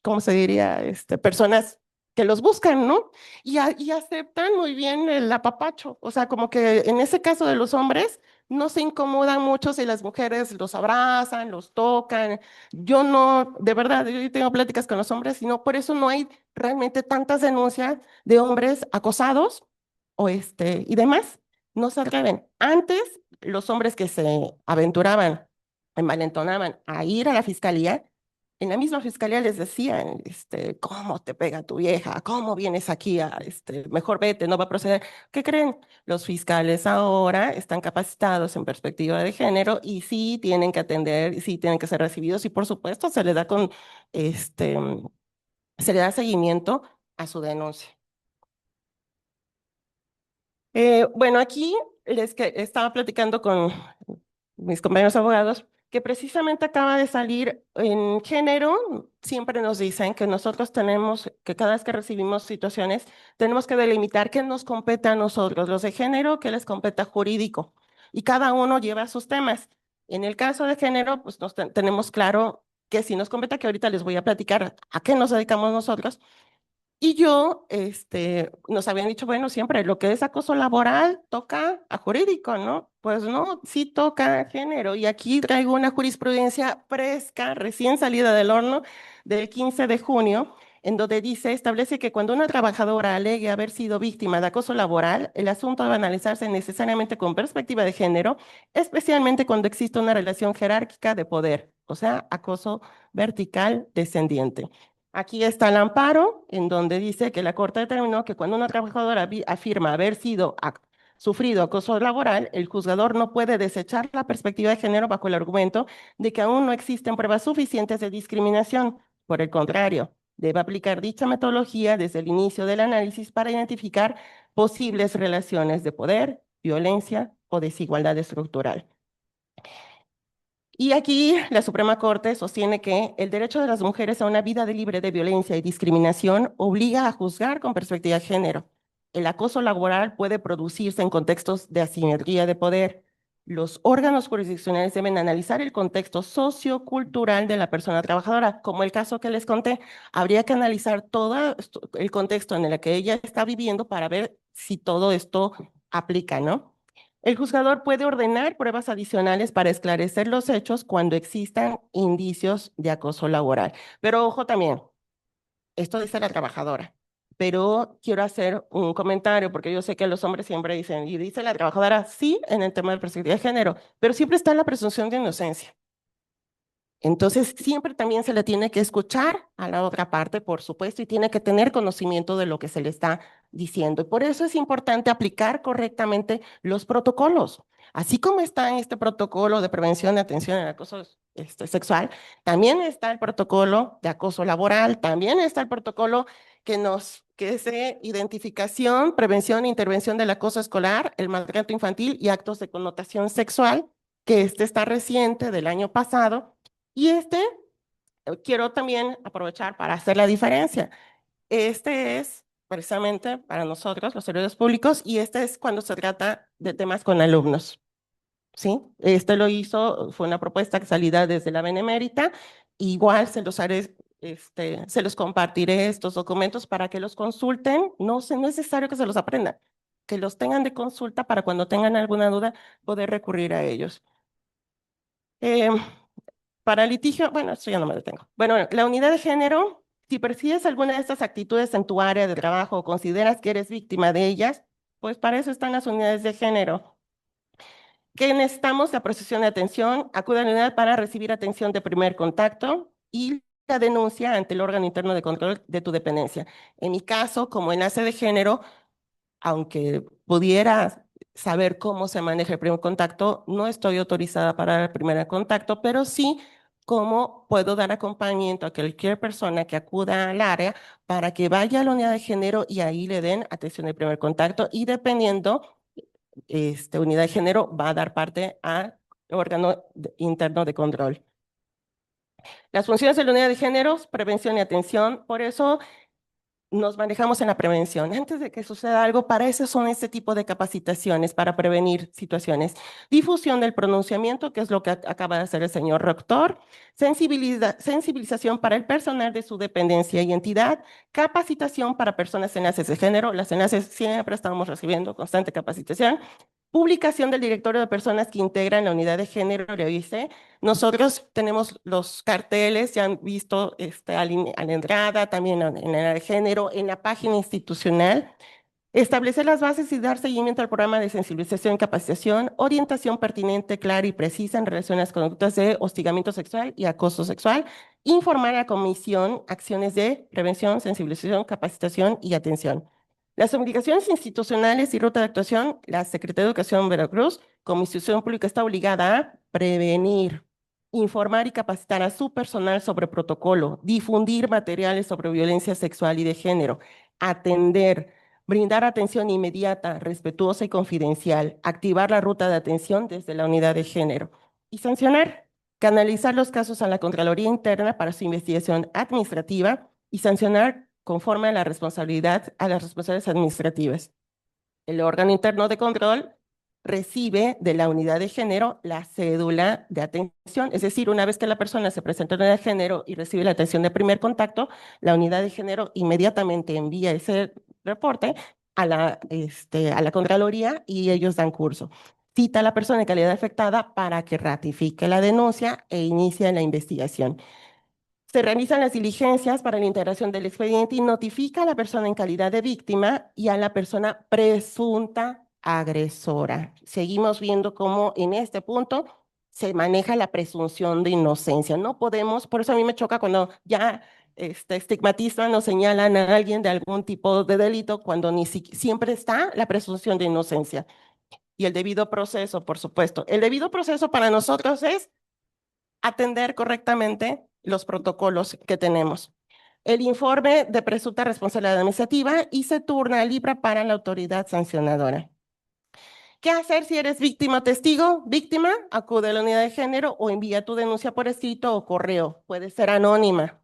¿cómo se diría? Personas que los buscan, ¿no? Y aceptan muy bien el apapacho. O sea, como que en ese caso de los hombres, no se incomodan mucho si las mujeres los abrazan, los tocan. Yo no, de verdad, yo tengo pláticas con los hombres y no, por eso no hay realmente tantas denuncias de hombres acosados o y demás. No se atreven. Antes, los hombres que se aventuraban, envalentonaban a ir a la fiscalía, en la misma fiscalía les decían, ¿cómo te pega tu vieja? ¿Cómo vienes aquí a, mejor vete, no va a proceder? ¿Qué creen? Los fiscales ahora están capacitados en perspectiva de género y sí tienen que atender, y sí tienen que ser recibidos y por supuesto se le da este, se le da seguimiento a su denuncia. Bueno, aquí que estaba platicando con mis compañeros abogados que precisamente acaba de salir en género. Siempre nos dicen que nosotros tenemos, que cada vez que recibimos situaciones, tenemos que delimitar qué nos compete a nosotros, los de género, qué les compete a jurídico. Y cada uno lleva sus temas. En el caso de género, pues tenemos claro que si nos compete, que ahorita les voy a platicar a qué nos dedicamos nosotros, y yo, nos habían dicho, bueno, siempre lo que es acoso laboral toca a jurídico, ¿no? Pues no, sí toca a género. Y aquí traigo una jurisprudencia fresca, recién salida del horno, del 15 de junio, en donde dice, establece que cuando una trabajadora alegue haber sido víctima de acoso laboral, el asunto debe analizarse necesariamente con perspectiva de género, especialmente cuando existe una relación jerárquica de poder, o sea, acoso vertical descendiente. Aquí está el amparo, en donde dice que la Corte determinó que cuando una trabajadora afirma haber sufrido acoso laboral, el juzgador no puede desechar la perspectiva de género bajo el argumento de que aún no existen pruebas suficientes de discriminación. Por el contrario, debe aplicar dicha metodología desde el inicio del análisis para identificar posibles relaciones de poder, violencia o desigualdad estructural. Y aquí la Suprema Corte sostiene que el derecho de las mujeres a una vida libre de violencia y discriminación obliga a juzgar con perspectiva de género. El acoso laboral puede producirse en contextos de asimetría de poder. Los órganos jurisdiccionales deben analizar el contexto sociocultural de la persona trabajadora. Como el caso que les conté, habría que analizar todo el contexto en el que ella está viviendo para ver si todo esto aplica, ¿no? El juzgador puede ordenar pruebas adicionales para esclarecer los hechos cuando existan indicios de acoso laboral. Pero ojo también, esto dice la trabajadora, pero quiero hacer un comentario porque yo sé que los hombres siempre dicen, y dice la trabajadora, sí, en el tema de perspectiva de género, pero siempre está la presunción de inocencia. Entonces, siempre también se le tiene que escuchar a la otra parte, por supuesto, y tiene que tener conocimiento de lo que se le está diciendo. Y por eso es importante aplicar correctamente los protocolos. Así como está en este protocolo de prevención y atención al acoso sexual, también está el protocolo de acoso laboral, también está el protocolo que es de identificación, prevención e intervención del acoso escolar, el maltrato infantil y actos de connotación sexual, que está reciente del año pasado y quiero también aprovechar para hacer la diferencia. Este es precisamente para nosotros, los servidores públicos, y este es cuando se trata de temas con alumnos, ¿sí? Este lo hizo, fue una propuesta que salida desde la Benemérita. Igual se los haré, se los compartiré estos documentos para que los consulten. No es necesario que se los aprendan, que los tengan de consulta para cuando tengan alguna duda poder recurrir a ellos. Eh, Para litigio, bueno, esto ya no me detengo. Bueno, la unidad de género, si percibes alguna de estas actitudes en tu área de trabajo o consideras que eres víctima de ellas, pues para eso están las unidades de género. ¿Qué necesitamos? La procesión de atención, acude a la unidad para recibir atención de primer contacto y la denuncia ante el órgano interno de control de tu dependencia. En mi caso, como enlace de género, aunque pudiera saber cómo se maneja el primer contacto, no estoy autorizada para el primer contacto, pero sí cómo puedo dar acompañamiento a cualquier persona que acuda al área para que vaya a la unidad de género y ahí le den atención de primer contacto y dependiendo, unidad de género va a dar parte al órgano interno de control. Las funciones de la unidad de género, prevención y atención, por eso nos manejamos en la prevención. Antes de que suceda algo, para eso son este tipo de capacitaciones, para prevenir situaciones. Difusión del pronunciamiento, que es lo que acaba de hacer el señor rector. Sensibilización para el personal de su dependencia y entidad. Capacitación para personas enlaces de género. Las enlaces siempre estamos recibiendo constante capacitación. Publicación del directorio de personas que integran la unidad de género, le dice. Nosotros tenemos los carteles, ya han visto a la entrada, también en la de género, en la página institucional. Establecer las bases y dar seguimiento al programa de sensibilización y capacitación, orientación pertinente, clara y precisa en relación a las conductas de hostigamiento sexual y acoso sexual. Informar a la comisión acciones de prevención, sensibilización, capacitación y atención. Las obligaciones institucionales y ruta de actuación, la Secretaría de Educación Veracruz, como institución pública, está obligada a prevenir, informar y capacitar a su personal sobre protocolo, difundir materiales sobre violencia sexual y de género, atender, brindar atención inmediata, respetuosa y confidencial, activar la ruta de atención desde la unidad de género y sancionar, canalizar los casos a la Contraloría Interna para su investigación administrativa y sancionar conforme a las responsabilidades administrativas. El órgano interno de control recibe de la unidad de género la cédula de atención, es decir, una vez que la persona se presenta en la unidad de género y recibe la atención de primer contacto, la unidad de género inmediatamente envía ese reporte a la Contraloría y ellos dan curso. Cita a la persona en calidad afectada para que ratifique la denuncia e inicie la investigación. Se realizan las diligencias para la integración del expediente y notifica a la persona en calidad de víctima y a la persona presunta agresora. Seguimos viendo cómo en este punto se maneja la presunción de inocencia. No podemos, por eso a mí me choca cuando ya estigmatizan o señalan a alguien de algún tipo de delito cuando ni siempre está la presunción de inocencia. Y el debido proceso, por supuesto. El debido proceso para nosotros es atender correctamente los protocolos que tenemos. El informe de presunta responsabilidad administrativa y se turna libra para la autoridad sancionadora. ¿Qué hacer si eres víctima o testigo? Víctima, acude a la unidad de género o envía tu denuncia por escrito o correo. Puede ser anónima.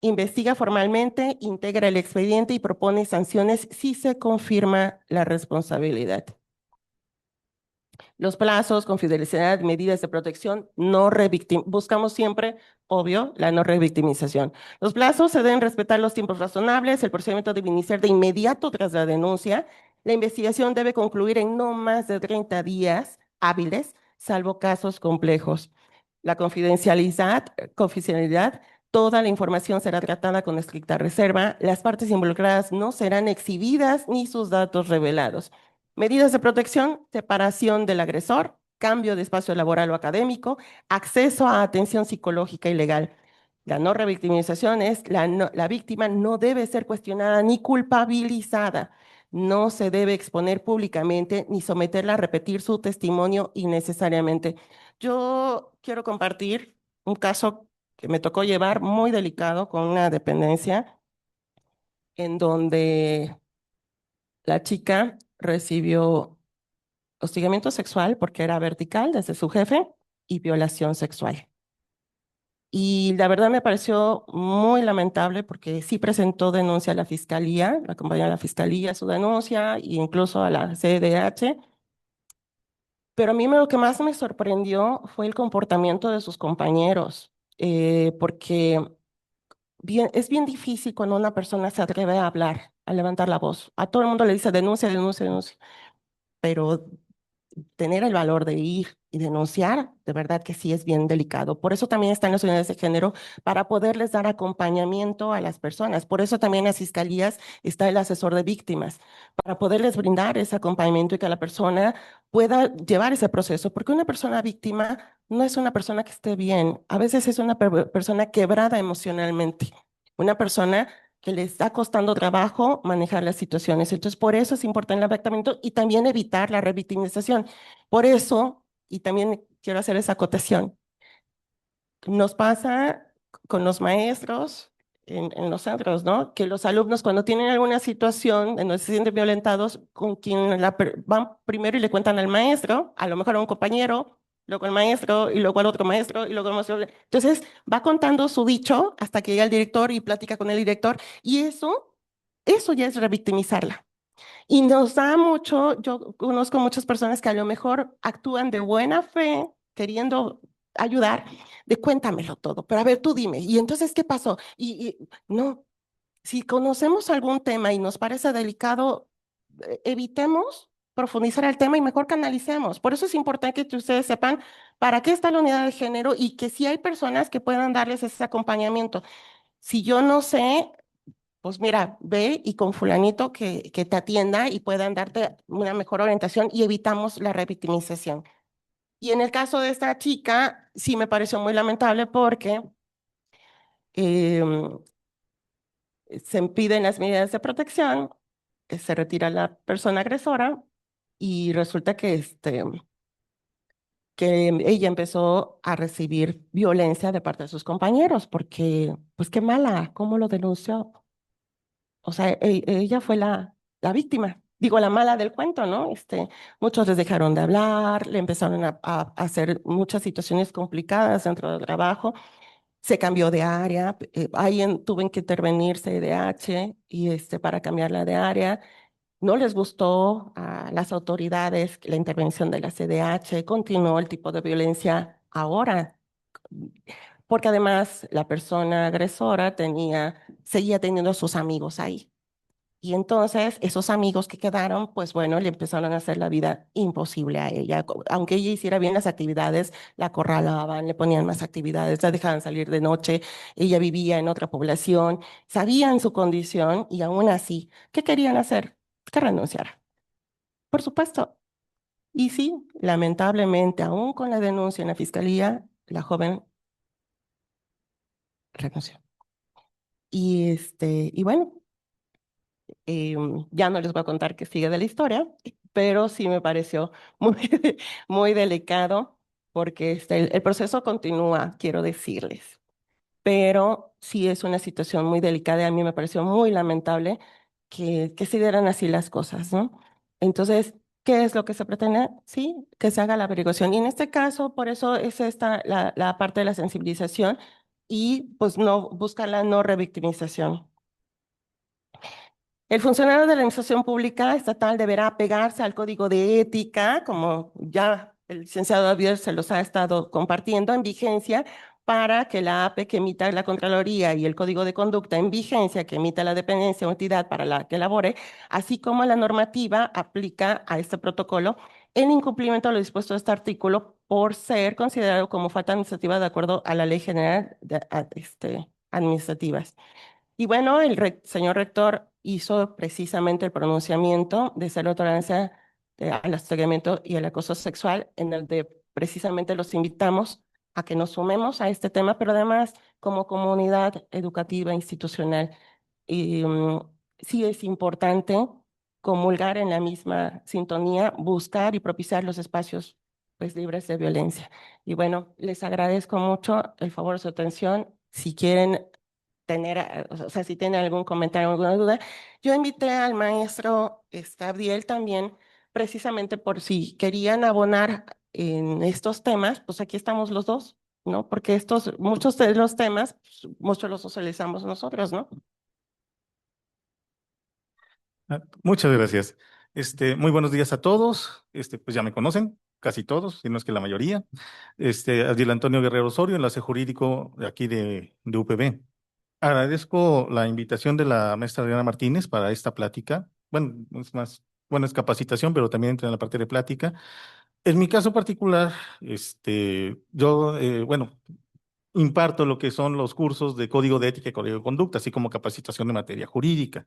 Investiga formalmente, integra el expediente y propone sanciones si se confirma la responsabilidad. Los plazos, confidencialidad, medidas de protección, buscamos siempre, obvio, la no revictimización. Los plazos se deben respetar los tiempos razonables, el procedimiento debe iniciar de inmediato tras la denuncia, la investigación debe concluir en no más de 30 días hábiles, salvo casos complejos. La confidencialidad, toda la información será tratada con estricta reserva, las partes involucradas no serán exhibidas ni sus datos revelados. Medidas de protección, separación del agresor, cambio de espacio laboral o académico, acceso a atención psicológica y legal. La no revictimización es la víctima no debe ser cuestionada ni culpabilizada. No se debe exponer públicamente ni someterla a repetir su testimonio innecesariamente. Yo quiero compartir un caso que me tocó llevar muy delicado con una dependencia en donde la chica recibió hostigamiento sexual porque era vertical desde su jefe y violación sexual. Y la verdad me pareció muy lamentable porque sí presentó denuncia a la fiscalía, la acompañó a la fiscalía su denuncia e incluso a la CDH. Pero a mí lo que más me sorprendió fue el comportamiento de sus compañeros, porque es bien difícil cuando una persona se atreve a hablar, a levantar la voz. A todo el mundo le dice denuncia, denuncia, denuncia. Pero tener el valor de ir y denunciar, de verdad que sí es bien delicado. Por eso también están las unidades de género, para poderles dar acompañamiento a las personas. Por eso también en las fiscalías está el asesor de víctimas, para poderles brindar ese acompañamiento y que la persona pueda llevar ese proceso. Porque una persona víctima no es una persona que esté bien, a veces es una persona quebrada emocionalmente, una persona que le está costando trabajo manejar las situaciones. Entonces, por eso es importante el afectamiento y también evitar la revictimización. Por eso, y también quiero hacer esa acotación, nos pasa con los maestros en los centros, ¿no? Que los alumnos cuando tienen alguna situación en donde se sienten violentados, con quien van primero y le cuentan al maestro, a lo mejor a un compañero, luego al maestro y luego al otro maestro y luego al maestro. Entonces va contando su dicho hasta que llega el director y platica con el director y eso Eso ya es revictimizarla. Y nos da mucho, yo conozco muchas personas que a lo mejor actúan de buena fe, queriendo ayudar, de cuéntamelo todo, pero a ver, tú dime, ¿y entonces qué pasó? Y no, si conocemos algún tema y nos parece delicado, evitemos profundizar el tema y mejor canalicemos. Por eso es importante que ustedes sepan para qué está la unidad de género y que si hay personas que puedan darles ese acompañamiento. Si yo no sé, pues mira, ve y con fulanito que te atienda y puedan darte una mejor orientación y evitamos la revictimización. Y en el caso de esta chica, sí me pareció muy lamentable porque em, se piden las medidas de protección, se retira la persona agresora y resulta que ella empezó a recibir violencia de parte de sus compañeros porque, pues qué mala, ¿cómo lo denunció? O sea, ella fue la víctima, digo, la mala del cuento, ¿no? Muchos les dejaron de hablar, le empezaron a hacer muchas situaciones complicadas dentro del trabajo, se cambió de área, ahí tuvo que intervenir CDH y para cambiarla de área. No les gustó a las autoridades la intervención de la CDH, continuó el tipo de violencia ahora, porque además la persona agresora seguía teniendo a sus amigos ahí. Y entonces esos amigos que quedaron, pues bueno, le empezaron a hacer la vida imposible a ella. Aunque ella hiciera bien las actividades, la acorralaban, le ponían más actividades, la dejaban salir de noche, ella vivía en otra población, sabían su condición y aún así, ¿qué querían hacer? Que renunciara. Por supuesto. Y sí, lamentablemente, aún con la denuncia en la fiscalía, la joven renunció. Y bueno, ya no les voy a contar qué sigue de la historia, pero sí me pareció muy, muy delicado porque el proceso continúa, quiero decirles, pero sí es una situación muy delicada y a mí me pareció muy lamentable que se dieran así las cosas, ¿no? Entonces, ¿qué es lo que se pretende? Sí, que se haga la averiguación. Y en este caso, por eso es esta la parte de la sensibilización y pues no buscar la no revictimización. El funcionario de la administración pública estatal deberá apegarse al código de ética, como ya el licenciado Javier se los ha estado compartiendo, en vigencia, para que la APE que emita la Contraloría y el código de conducta en vigencia que emita la dependencia o entidad para la que elabore, así como la normativa aplica a este protocolo en incumplimiento de lo dispuesto de este artículo por ser considerado como falta administrativa de acuerdo a la Ley General de Administrativas. Y bueno, señor rector hizo precisamente el pronunciamiento de cero tolerancia al hostigamiento y al acoso sexual, en el de precisamente los invitamos a que nos sumemos a este tema, pero además como comunidad educativa institucional. Y sí es importante comulgar en la misma sintonía, buscar y propiciar los espacios pues libres de violencia. Y bueno, les agradezco mucho el favor de su atención. Si quieren tener, o sea, si tienen algún comentario, alguna duda. Yo invité al maestro Abdiel también, precisamente por si querían abonar en estos temas, pues aquí estamos los dos, ¿no? Porque muchos de los temas, pues, muchos los socializamos nosotros, ¿no? Muchas gracias. Muy buenos días a todos. Pues ya me conocen, casi todos, si no es que la mayoría. Adiel Antonio Guerrero Osorio, enlace jurídico de aquí de UPB. Agradezco la invitación de la maestra Adriana Martínez para esta plática. Bueno, es más, bueno, es capacitación, pero también entra en la parte de plática. En mi caso particular, yo, bueno, imparto lo que son los cursos de código de ética y código de conducta, así como capacitación de materia jurídica.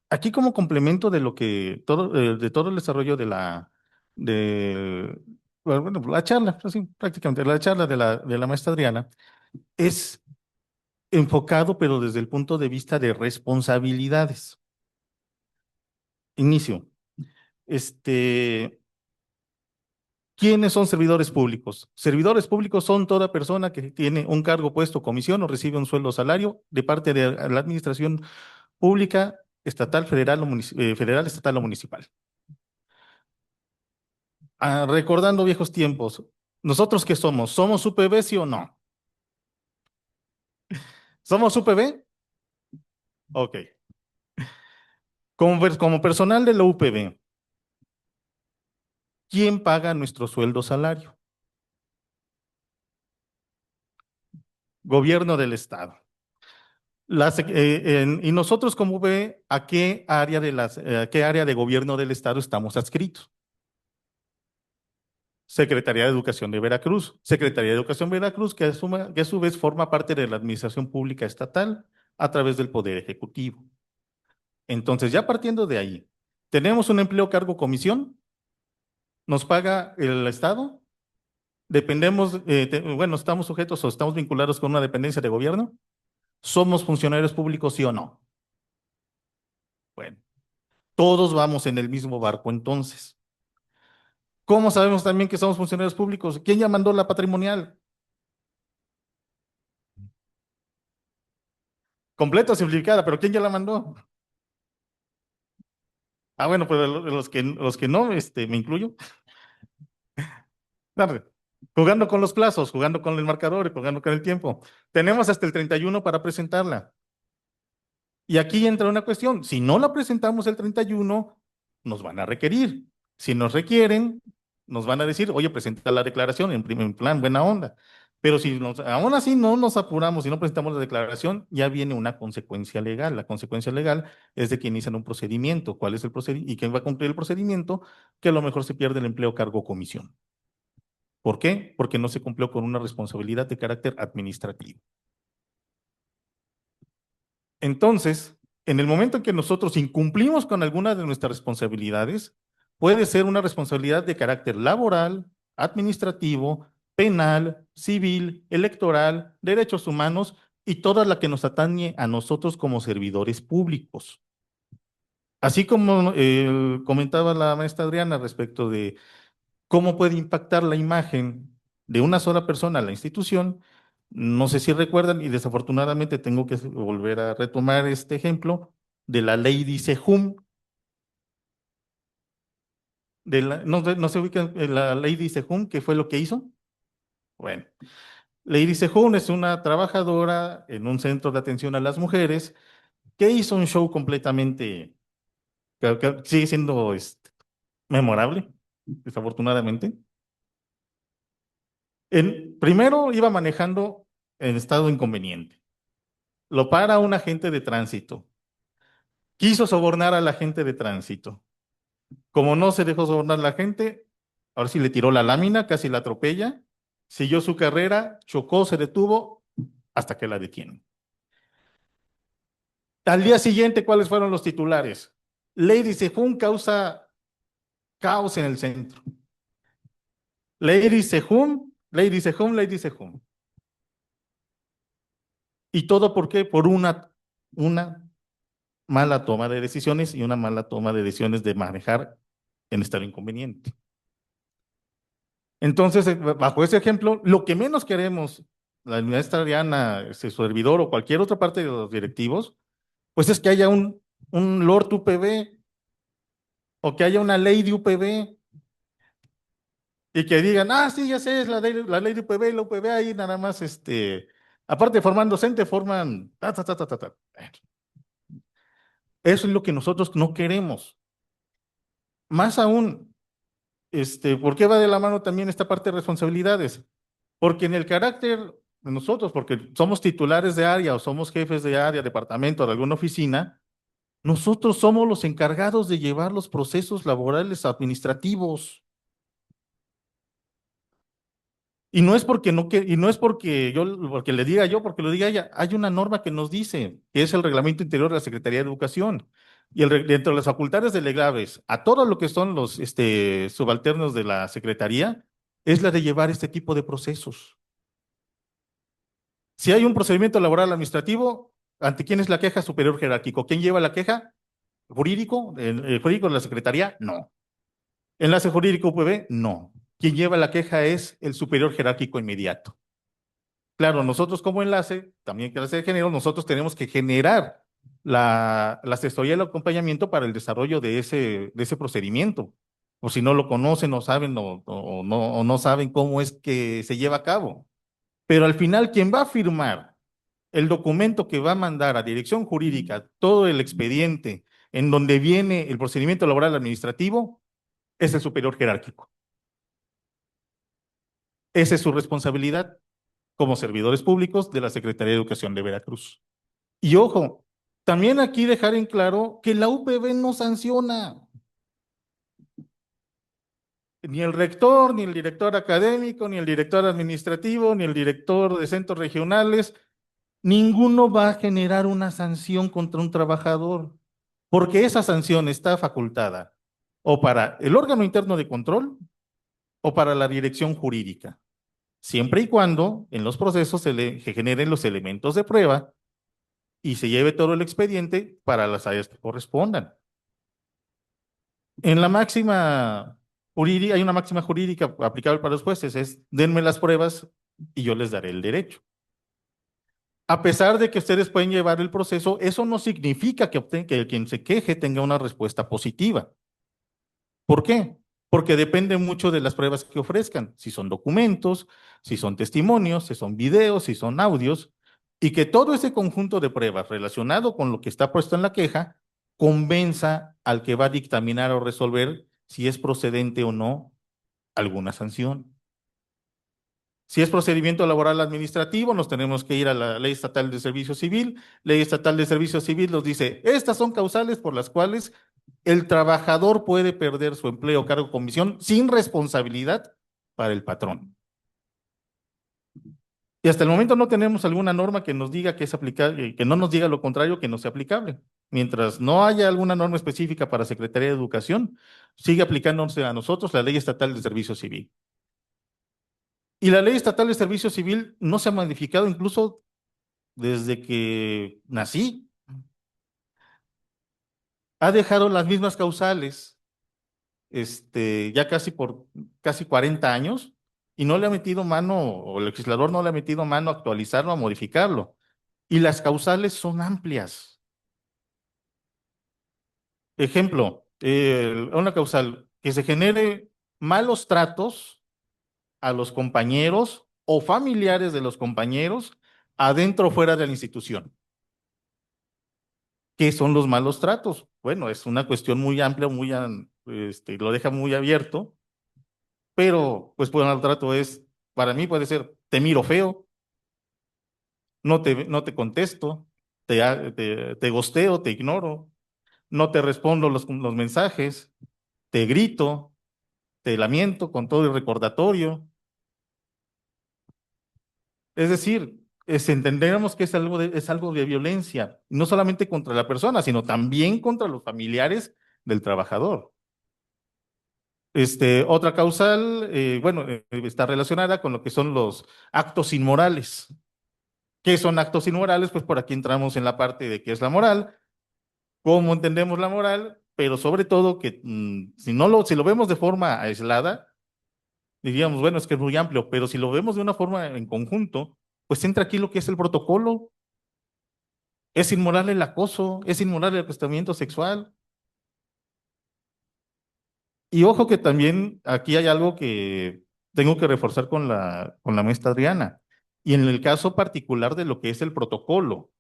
Aquí como complemento de lo que de todo el desarrollo de bueno, la charla, así, prácticamente la charla de la maestra Adriana es enfocado, pero desde el punto de vista de responsabilidades. Inicio. ¿Quiénes son servidores públicos? Servidores públicos son toda persona que tiene un cargo, puesto, comisión o recibe un sueldo o salario de parte de la administración pública, estatal, federal, federal, estatal o municipal. Recordando viejos tiempos, ¿nosotros qué somos? ¿Somos UPB, sí o no? ¿Somos UPB? Ok. Como personal de la UPB, ¿quién paga nuestro sueldo salario? Gobierno del Estado. Y nosotros como UPB, ¿a qué área qué área de gobierno del Estado estamos adscritos? Secretaría de Educación de Veracruz. Secretaría de Educación de Veracruz, que a su vez forma parte de la Administración Pública Estatal a través del Poder Ejecutivo. Entonces, ya partiendo de ahí, tenemos un empleo cargo comisión, nos paga el Estado, dependemos, bueno, estamos sujetos o estamos vinculados con una dependencia de gobierno, ¿somos funcionarios públicos, sí o no? Bueno, todos vamos en el mismo barco entonces. ¿Cómo sabemos también que somos funcionarios públicos? ¿Quién ya mandó la patrimonial? Completa o simplificada, pero ¿quién ya la mandó? Ah, bueno, pues los que no, me incluyo. Dale. Jugando con los plazos, jugando con el marcador y jugando con el tiempo. Tenemos hasta el 31 para presentarla. Y aquí entra una cuestión. Si no la presentamos el 31, nos van a requerir. Si nos requieren, nos van a decir, oye, presenta la declaración en plan buena onda. Pero si aún así no nos apuramos y no presentamos la declaración, ya viene una consecuencia legal. La consecuencia legal es de que inician un procedimiento. ¿Cuál es el procedimiento? ¿Y quién va a cumplir el procedimiento? Que a lo mejor se pierde el empleo cargo comisión. ¿Por qué? Porque no se cumplió con una responsabilidad de carácter administrativo. Entonces, en el momento en que nosotros incumplimos con alguna de nuestras responsabilidades, puede ser una responsabilidad de carácter laboral, administrativo, penal, civil, electoral, derechos humanos y toda la que nos atañe a nosotros como servidores públicos. Así como comentaba la maestra Adriana respecto de cómo puede impactar la imagen de una sola persona a la institución. No sé si recuerdan, y desafortunadamente tengo que volver a retomar este ejemplo de la Lady Sehun. No se ubica en la Lady Sehun, ¿qué fue lo que hizo? Bueno, Lady Sehun es una trabajadora en un centro de atención a las mujeres que hizo un show completamente, que sigue siendo memorable, desafortunadamente. Primero iba manejando en estado inconveniente. Lo para un agente de tránsito. Quiso sobornar al agente de tránsito. Como no se dejó sobornar la gente, ahora sí le tiró la lámina, casi la atropella. Siguió su carrera, chocó, se detuvo hasta que la detienen. Al día siguiente, ¿cuáles fueron los titulares? Lady Sehun causa caos en el centro. Lady Sehun, Lady Sehun, Lady Sehun. ¿Y todo por qué? Por una mala toma de decisiones y una mala toma de decisiones de manejar en estado inconveniente. Entonces, bajo ese ejemplo, lo que menos queremos, la maestra Ariana, su servidor o cualquier otra parte de los directivos, pues es que haya un Lord UPB o que haya una ley de UPB y que digan, ah, sí, ya sé, es la ley de UPB y la UPB ahí nada más, aparte de formar docente, forman ta, ta, ta, ta, ta, ta. Eso es lo que nosotros no queremos. Más aún, ¿por qué va de la mano también esta parte de responsabilidades? Porque en el carácter de nosotros, porque somos titulares de área o somos jefes de área, departamento, de alguna oficina, nosotros somos los encargados de llevar los procesos laborales administrativos. Y no es porque y no es porque le diga yo, porque lo diga ella. Hay una norma que nos dice, que es el reglamento interior de la Secretaría de Educación. Y dentro de las facultades delegables, a todo lo que son los subalternos de la Secretaría, es la de llevar este tipo de procesos. Si hay un procedimiento laboral administrativo, ¿ante quién es la queja? Superior jerárquico. ¿Quién lleva la queja? ¿Jurídico? ¿El jurídico de la Secretaría? No. ¿Enlace jurídico UPB? No. Quien lleva la queja es el superior jerárquico inmediato. Claro, nosotros como enlace, también clase de género, nosotros tenemos que generar la asesoría y el acompañamiento para el desarrollo de ese procedimiento. O si no lo conocen, no saben o no saben cómo es que se lleva a cabo. Pero al final, quien va a firmar el documento que va a mandar a dirección jurídica, todo el expediente en donde viene el procedimiento laboral administrativo, es el superior jerárquico. Esa es su responsabilidad como servidores públicos de la Secretaría de Educación de Veracruz. Y ojo, también aquí dejar en claro que la UPB no sanciona. Ni el rector, ni el director académico, ni el director administrativo, ni el director de centros regionales, ninguno va a generar una sanción contra un trabajador, porque esa sanción está facultada o para el órgano interno de control o para la dirección jurídica, siempre y cuando en los procesos se generen los elementos de prueba y se lleve todo el expediente para las áreas que correspondan. En la máxima jurídica, hay una máxima jurídica aplicable para los jueces, es denme las pruebas y yo les daré el derecho. A pesar de que ustedes pueden llevar el proceso, eso no significa que quien se queje tenga una respuesta positiva. ¿Por qué? Porque depende mucho de las pruebas que ofrezcan, si son documentos, si son testimonios, si son videos, si son audios, y que todo ese conjunto de pruebas relacionado con lo que está puesto en la queja convenza al que va a dictaminar o resolver si es procedente o no alguna sanción. Si es procedimiento laboral administrativo, nos tenemos que ir a la Ley Estatal de Servicio Civil. Ley Estatal de Servicio Civil nos dice, estas son causales por las cuales el trabajador puede perder su empleo, cargo o comisión sin responsabilidad para el patrón. Y hasta el momento no tenemos alguna norma que nos diga que es aplicable, que no nos diga lo contrario, que no sea aplicable. Mientras no haya alguna norma específica para Secretaría de Educación, sigue aplicándose a nosotros la Ley Estatal de Servicio Civil. Y la Ley Estatal de Servicio Civil no se ha modificado incluso desde que nací. Ha dejado las mismas causales, ya casi 40 años, y no le ha metido mano, o el legislador no le ha metido mano a actualizarlo, a modificarlo. Y las causales son amplias. Ejemplo, una causal, que se genere malos tratos a los compañeros o familiares de los compañeros adentro o fuera de la institución. ¿Qué son los malos tratos? Bueno, es una cuestión muy amplia, lo deja muy abierto, pero pues por mal trato para mí puede ser, te miro feo, no te contesto, te gosteo, te ignoro, no te respondo los mensajes, te grito, te lamento con todo el recordatorio. Es decir, entendemos que es algo de violencia, no solamente contra la persona, sino también contra los familiares del trabajador. Otra causal, está relacionada con lo que son los actos inmorales. ¿Qué son actos inmorales? Pues por aquí entramos en la parte de qué es la moral, cómo entendemos la moral, pero sobre todo que si lo vemos de forma aislada, diríamos, bueno, es que es muy amplio, pero si lo vemos de una forma en conjunto, pues entra aquí lo que es el protocolo. Es inmoral el acoso, es inmoral el acostamiento sexual. Y ojo que también aquí hay algo que tengo que reforzar con la maestra Adriana. Y en el caso particular de lo que es el protocolo.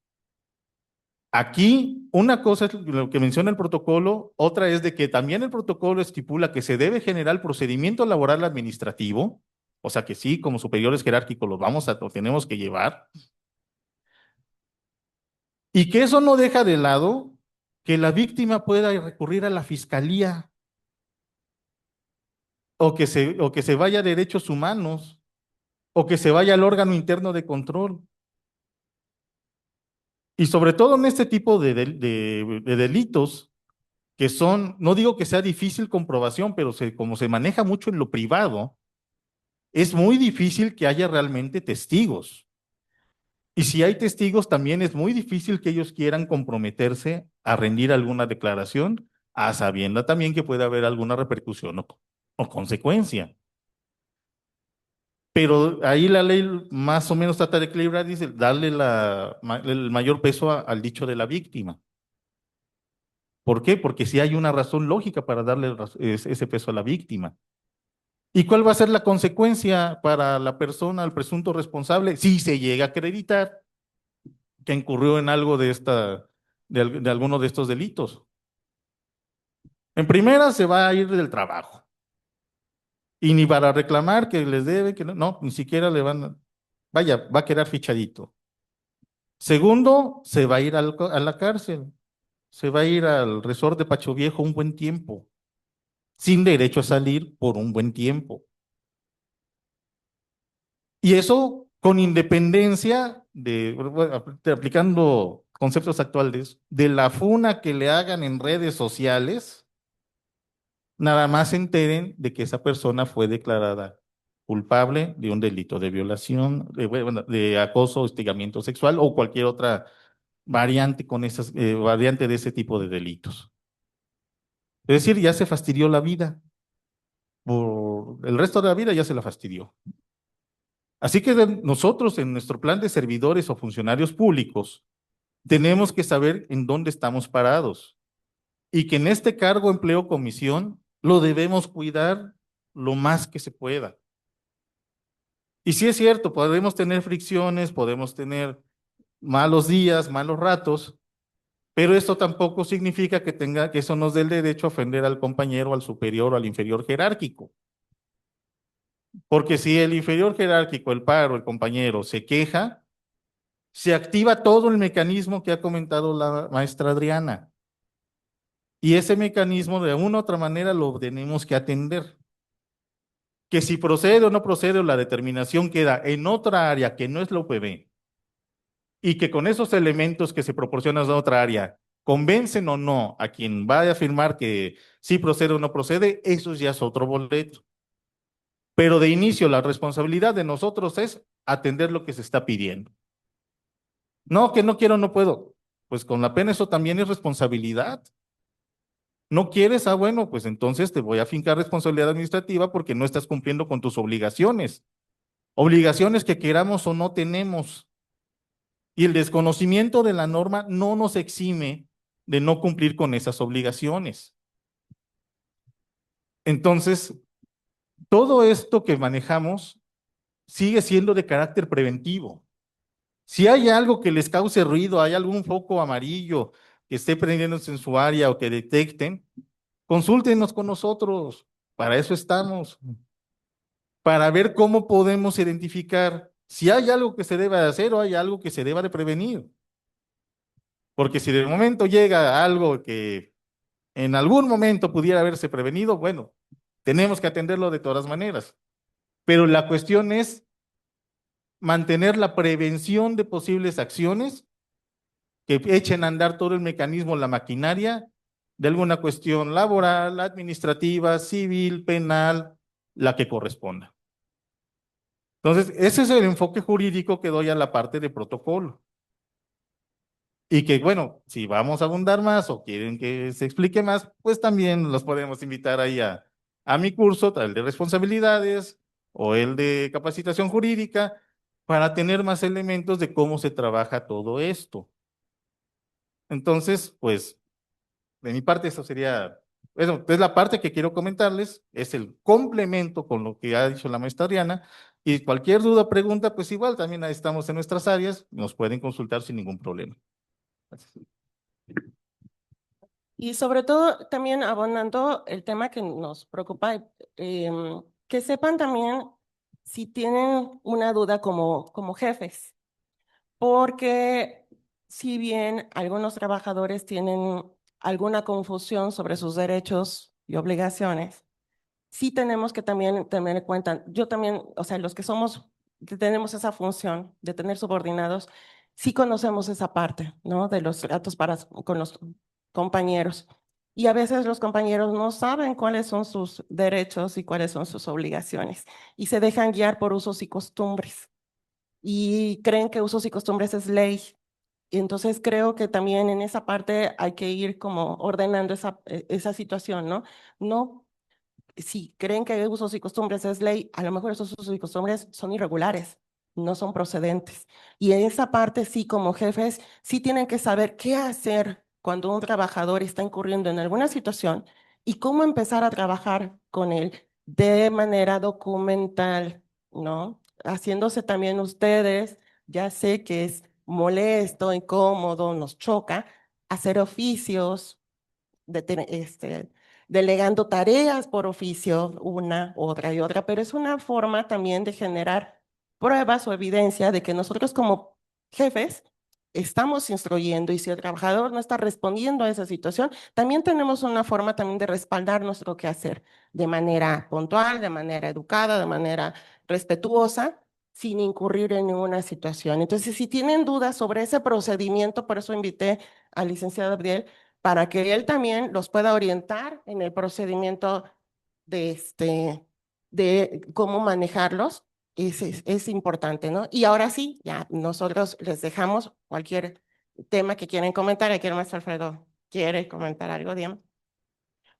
Aquí una cosa es lo que menciona el protocolo, otra es de que también el protocolo estipula que se debe generar el procedimiento laboral administrativo, o sea que sí, como superiores jerárquicos lo tenemos que llevar, y que eso no deja de lado que la víctima pueda recurrir a la fiscalía o que se vaya a derechos humanos o que se vaya al órgano interno de control. Y sobre todo en este tipo de delitos que son, no digo que sea difícil comprobación, pero como se maneja mucho en lo privado, es muy difícil que haya realmente testigos. Y si hay testigos, también es muy difícil que ellos quieran comprometerse a rendir alguna declaración, a sabienda también que puede haber alguna repercusión o consecuencia. Pero ahí la ley más o menos trata de equilibrar, dice, darle el mayor peso al dicho de la víctima. ¿Por qué? Porque sí hay una razón lógica para darle ese peso a la víctima. ¿Y cuál va a ser la consecuencia para la persona, el presunto responsable, si se llega a acreditar que incurrió en algo de alguno de estos delitos? En primera se va a ir del trabajo. Y ni para reclamar que les debe, que no, ni siquiera le van vaya, va a quedar fichadito. Segundo, se va a ir a la cárcel, se va a ir al resort de Pacho Viejo un buen tiempo, sin derecho a salir por un buen tiempo. Y eso con independencia aplicando conceptos actuales, de la funa que le hagan en redes sociales, nada más se enteren de que esa persona fue declarada culpable de un delito de violación, bueno, de acoso, hostigamiento sexual o cualquier otra variante con esas, variante de ese tipo de delitos. Es decir, ya se fastidió la vida. Por el resto de la vida ya se la fastidió. Así que nosotros en nuestro plan de servidores o funcionarios públicos tenemos que saber en dónde estamos parados y que en este cargo, empleo, comisión lo debemos cuidar lo más que se pueda. Y sí es cierto, podemos tener fricciones, podemos tener malos días, malos ratos, pero esto tampoco significa que eso nos dé el derecho a ofender al compañero, al superior o al inferior jerárquico. Porque si el inferior jerárquico, el par o el compañero se queja, se activa todo el mecanismo que ha comentado la maestra Adriana. Y ese mecanismo de una u otra manera lo tenemos que atender. Que si procede o no procede o la determinación queda en otra área que no es la UPB y que con esos elementos que se proporcionan a otra área convencen o no a quien va a afirmar que sí procede o no procede, eso ya es otro boleto. Pero de inicio la responsabilidad de nosotros es atender lo que se está pidiendo. No, que no quiero, no puedo. Pues con la pena eso también es responsabilidad. ¿No quieres? Ah, bueno, pues entonces te voy a fincar responsabilidad administrativa porque no estás cumpliendo con tus obligaciones. Obligaciones que queramos o no tenemos. Y el desconocimiento de la norma no nos exime de no cumplir con esas obligaciones. Entonces, todo esto que manejamos sigue siendo de carácter preventivo. Si hay algo que les cause ruido, hay algún foco amarillo que esté prendiéndose en su área o que detecten, consúltenos con nosotros. Para eso estamos. Para ver cómo podemos identificar si hay algo que se deba de hacer o hay algo que se deba de prevenir. Porque si de momento llega algo que en algún momento pudiera haberse prevenido, bueno, tenemos que atenderlo de todas maneras. Pero la cuestión es mantener la prevención de posibles acciones que echen a andar todo el mecanismo, la maquinaria de alguna cuestión laboral, administrativa, civil, penal, la que corresponda. Entonces, ese es el enfoque jurídico que doy a la parte de protocolo. Y que, bueno, si vamos a abundar más o quieren que se explique más, pues también los podemos invitar ahí a mi curso, el de responsabilidades o el de capacitación jurídica, para tener más elementos de cómo se trabaja todo esto. Entonces, pues, de mi parte, eso sería, eso es la parte que quiero comentarles, es el complemento con lo que ha dicho la maestra Adriana, y cualquier duda, pregunta, pues igual también ahí estamos en nuestras áreas, nos pueden consultar sin ningún problema. Gracias. Y sobre todo también abonando el tema que nos preocupa, que sepan también si tienen una duda como jefes, porque si bien algunos trabajadores tienen alguna confusión sobre sus derechos y obligaciones, sí tenemos que también tener en cuenta, yo también, o sea, los que somos, que tenemos esa función de tener subordinados, sí conocemos esa parte, ¿no? De los tratos con los compañeros. Y a veces los compañeros no saben cuáles son sus derechos y cuáles son sus obligaciones y se dejan guiar por usos y costumbres y creen que usos y costumbres es ley. Y entonces creo que también en esa parte hay que ir como ordenando esa situación, ¿no? No, si creen que usos y costumbres es ley, a lo mejor esos usos y costumbres son irregulares, no son procedentes. Y en esa parte sí, como jefes, sí tienen que saber qué hacer cuando un trabajador está incurriendo en alguna situación y cómo empezar a trabajar con él de manera documental, ¿no? Haciéndose también ustedes, ya sé que es molesto, incómodo, nos choca, hacer oficios, de delegando tareas por oficio, una, otra y otra, pero es una forma también de generar pruebas o evidencia de que nosotros como jefes estamos instruyendo y si el trabajador no está respondiendo a esa situación, también tenemos una forma también de respaldar nuestro quehacer de manera puntual, de manera educada, de manera respetuosa, sin incurrir en ninguna situación. Entonces, si tienen dudas sobre ese procedimiento, por eso invité al licenciado Abdiel, para que él también los pueda orientar en el procedimiento de cómo manejarlos, es importante, ¿no? Y ahora sí, ya nosotros les dejamos cualquier tema que quieran comentar. Aquí el maestro Alfredo quiere comentar algo, Diana.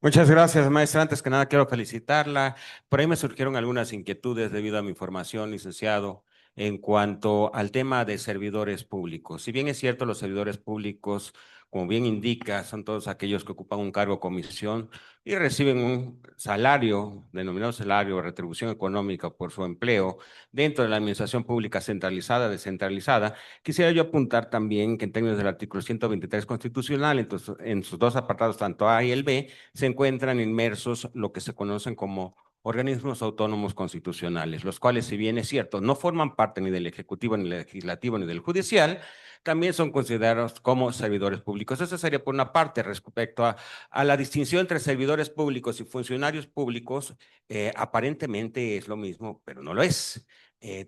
Muchas gracias, maestra. Antes que nada, quiero felicitarla. Por ahí me surgieron algunas inquietudes debido a mi formación, licenciado, en cuanto al tema de servidores públicos. Si bien es cierto, los servidores públicos, como bien indica, son todos aquellos que ocupan un cargo o comisión y reciben un salario, denominado salario o retribución económica por su empleo dentro de la administración pública centralizada, descentralizada. Quisiera yo apuntar también que en términos del artículo 123 constitucional, entonces, en sus dos apartados, tanto A y el B, se encuentran inmersos lo que se conocen como organismos autónomos constitucionales, los cuales, si bien es cierto, no forman parte ni del Ejecutivo, ni del Legislativo, ni del Judicial, también son considerados como servidores públicos. Eso sería por una parte respecto a la distinción entre servidores públicos y funcionarios públicos. Aparentemente es lo mismo, pero no lo es.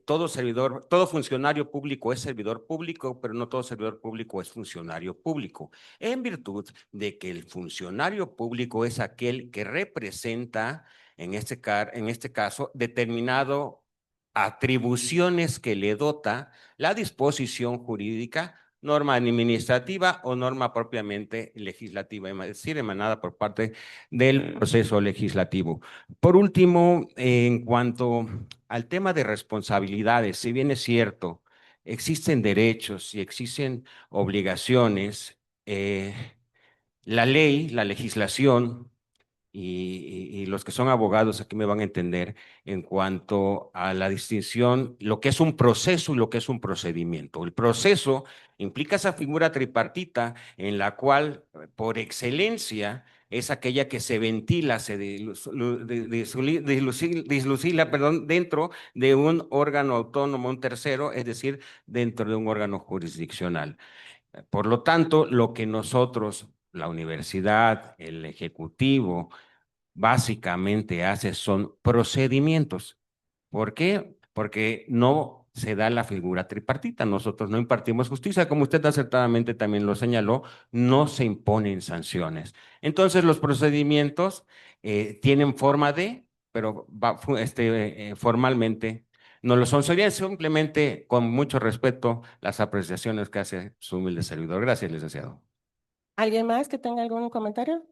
Todo funcionario público es servidor público, pero no todo servidor público es funcionario público, en virtud de que el funcionario público es aquel que representa, en este caso, determinado atribuciones que le dota la disposición jurídica, norma administrativa o norma propiamente legislativa, es decir, emanada por parte del proceso legislativo. Por último, en cuanto al tema de responsabilidades, si bien es cierto, existen derechos y existen obligaciones, la ley, la legislación y los que son abogados aquí me van a entender en cuanto a la distinción, lo que es un proceso y lo que es un procedimiento. El proceso implica esa figura tripartita en la cual, por excelencia, es aquella que se ventila, se dislucila, perdón, dentro de un órgano autónomo, un tercero, es decir, dentro de un órgano jurisdiccional. Por lo tanto, lo que nosotros, la universidad, el ejecutivo, básicamente hace son procedimientos. ¿Por qué? Porque no se da la figura tripartita. Nosotros no impartimos justicia, como usted acertadamente también lo señaló, no se imponen sanciones. Entonces, los procedimientos tienen forma de, pero formalmente no lo son. Serían simplemente, con mucho respeto, las apreciaciones que hace su humilde servidor. Gracias, licenciado. ¿Alguien más que tenga algún comentario?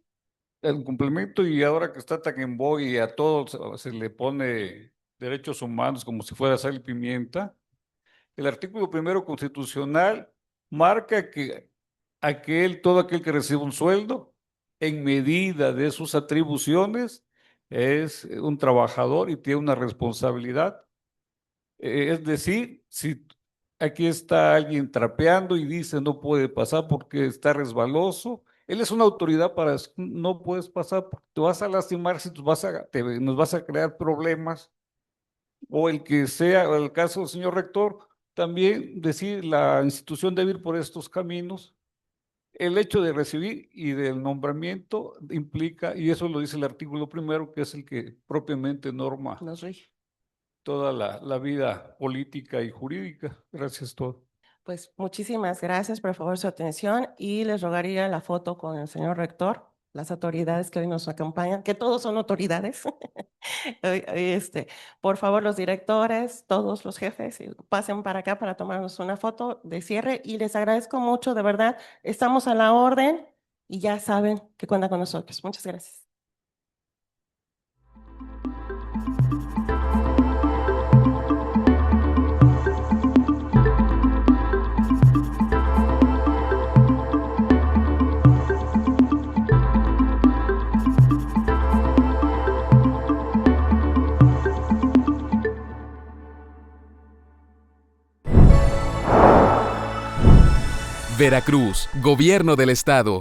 El complemento, y ahora que está tan en boga y a todos se le pone derechos humanos como si fuera sal y pimienta, el artículo primero constitucional marca que todo aquel que recibe un sueldo en medida de sus atribuciones es un trabajador y tiene una responsabilidad. Es decir, si aquí está alguien trapeando y dice no puede pasar porque está resbaloso, él es una autoridad para decir, no puedes pasar porque te vas a lastimar si nos vas a crear problemas. O el que sea, o el caso del señor rector, también decir la institución debe ir por estos caminos. El hecho de recibir y del nombramiento implica, y eso lo dice el artículo primero, que es el que propiamente norma Nos rige. toda la vida política y jurídica. Gracias, todo. Pues muchísimas gracias por favor su atención y les rogaría la foto con el señor rector, las autoridades que hoy nos acompañan, que todos son autoridades. Por favor, los directores, todos los jefes, pasen para acá para tomarnos una foto de cierre y les agradezco mucho, de verdad, estamos a la orden y ya saben que cuentan con nosotros. Muchas gracias. Veracruz, Gobierno del Estado.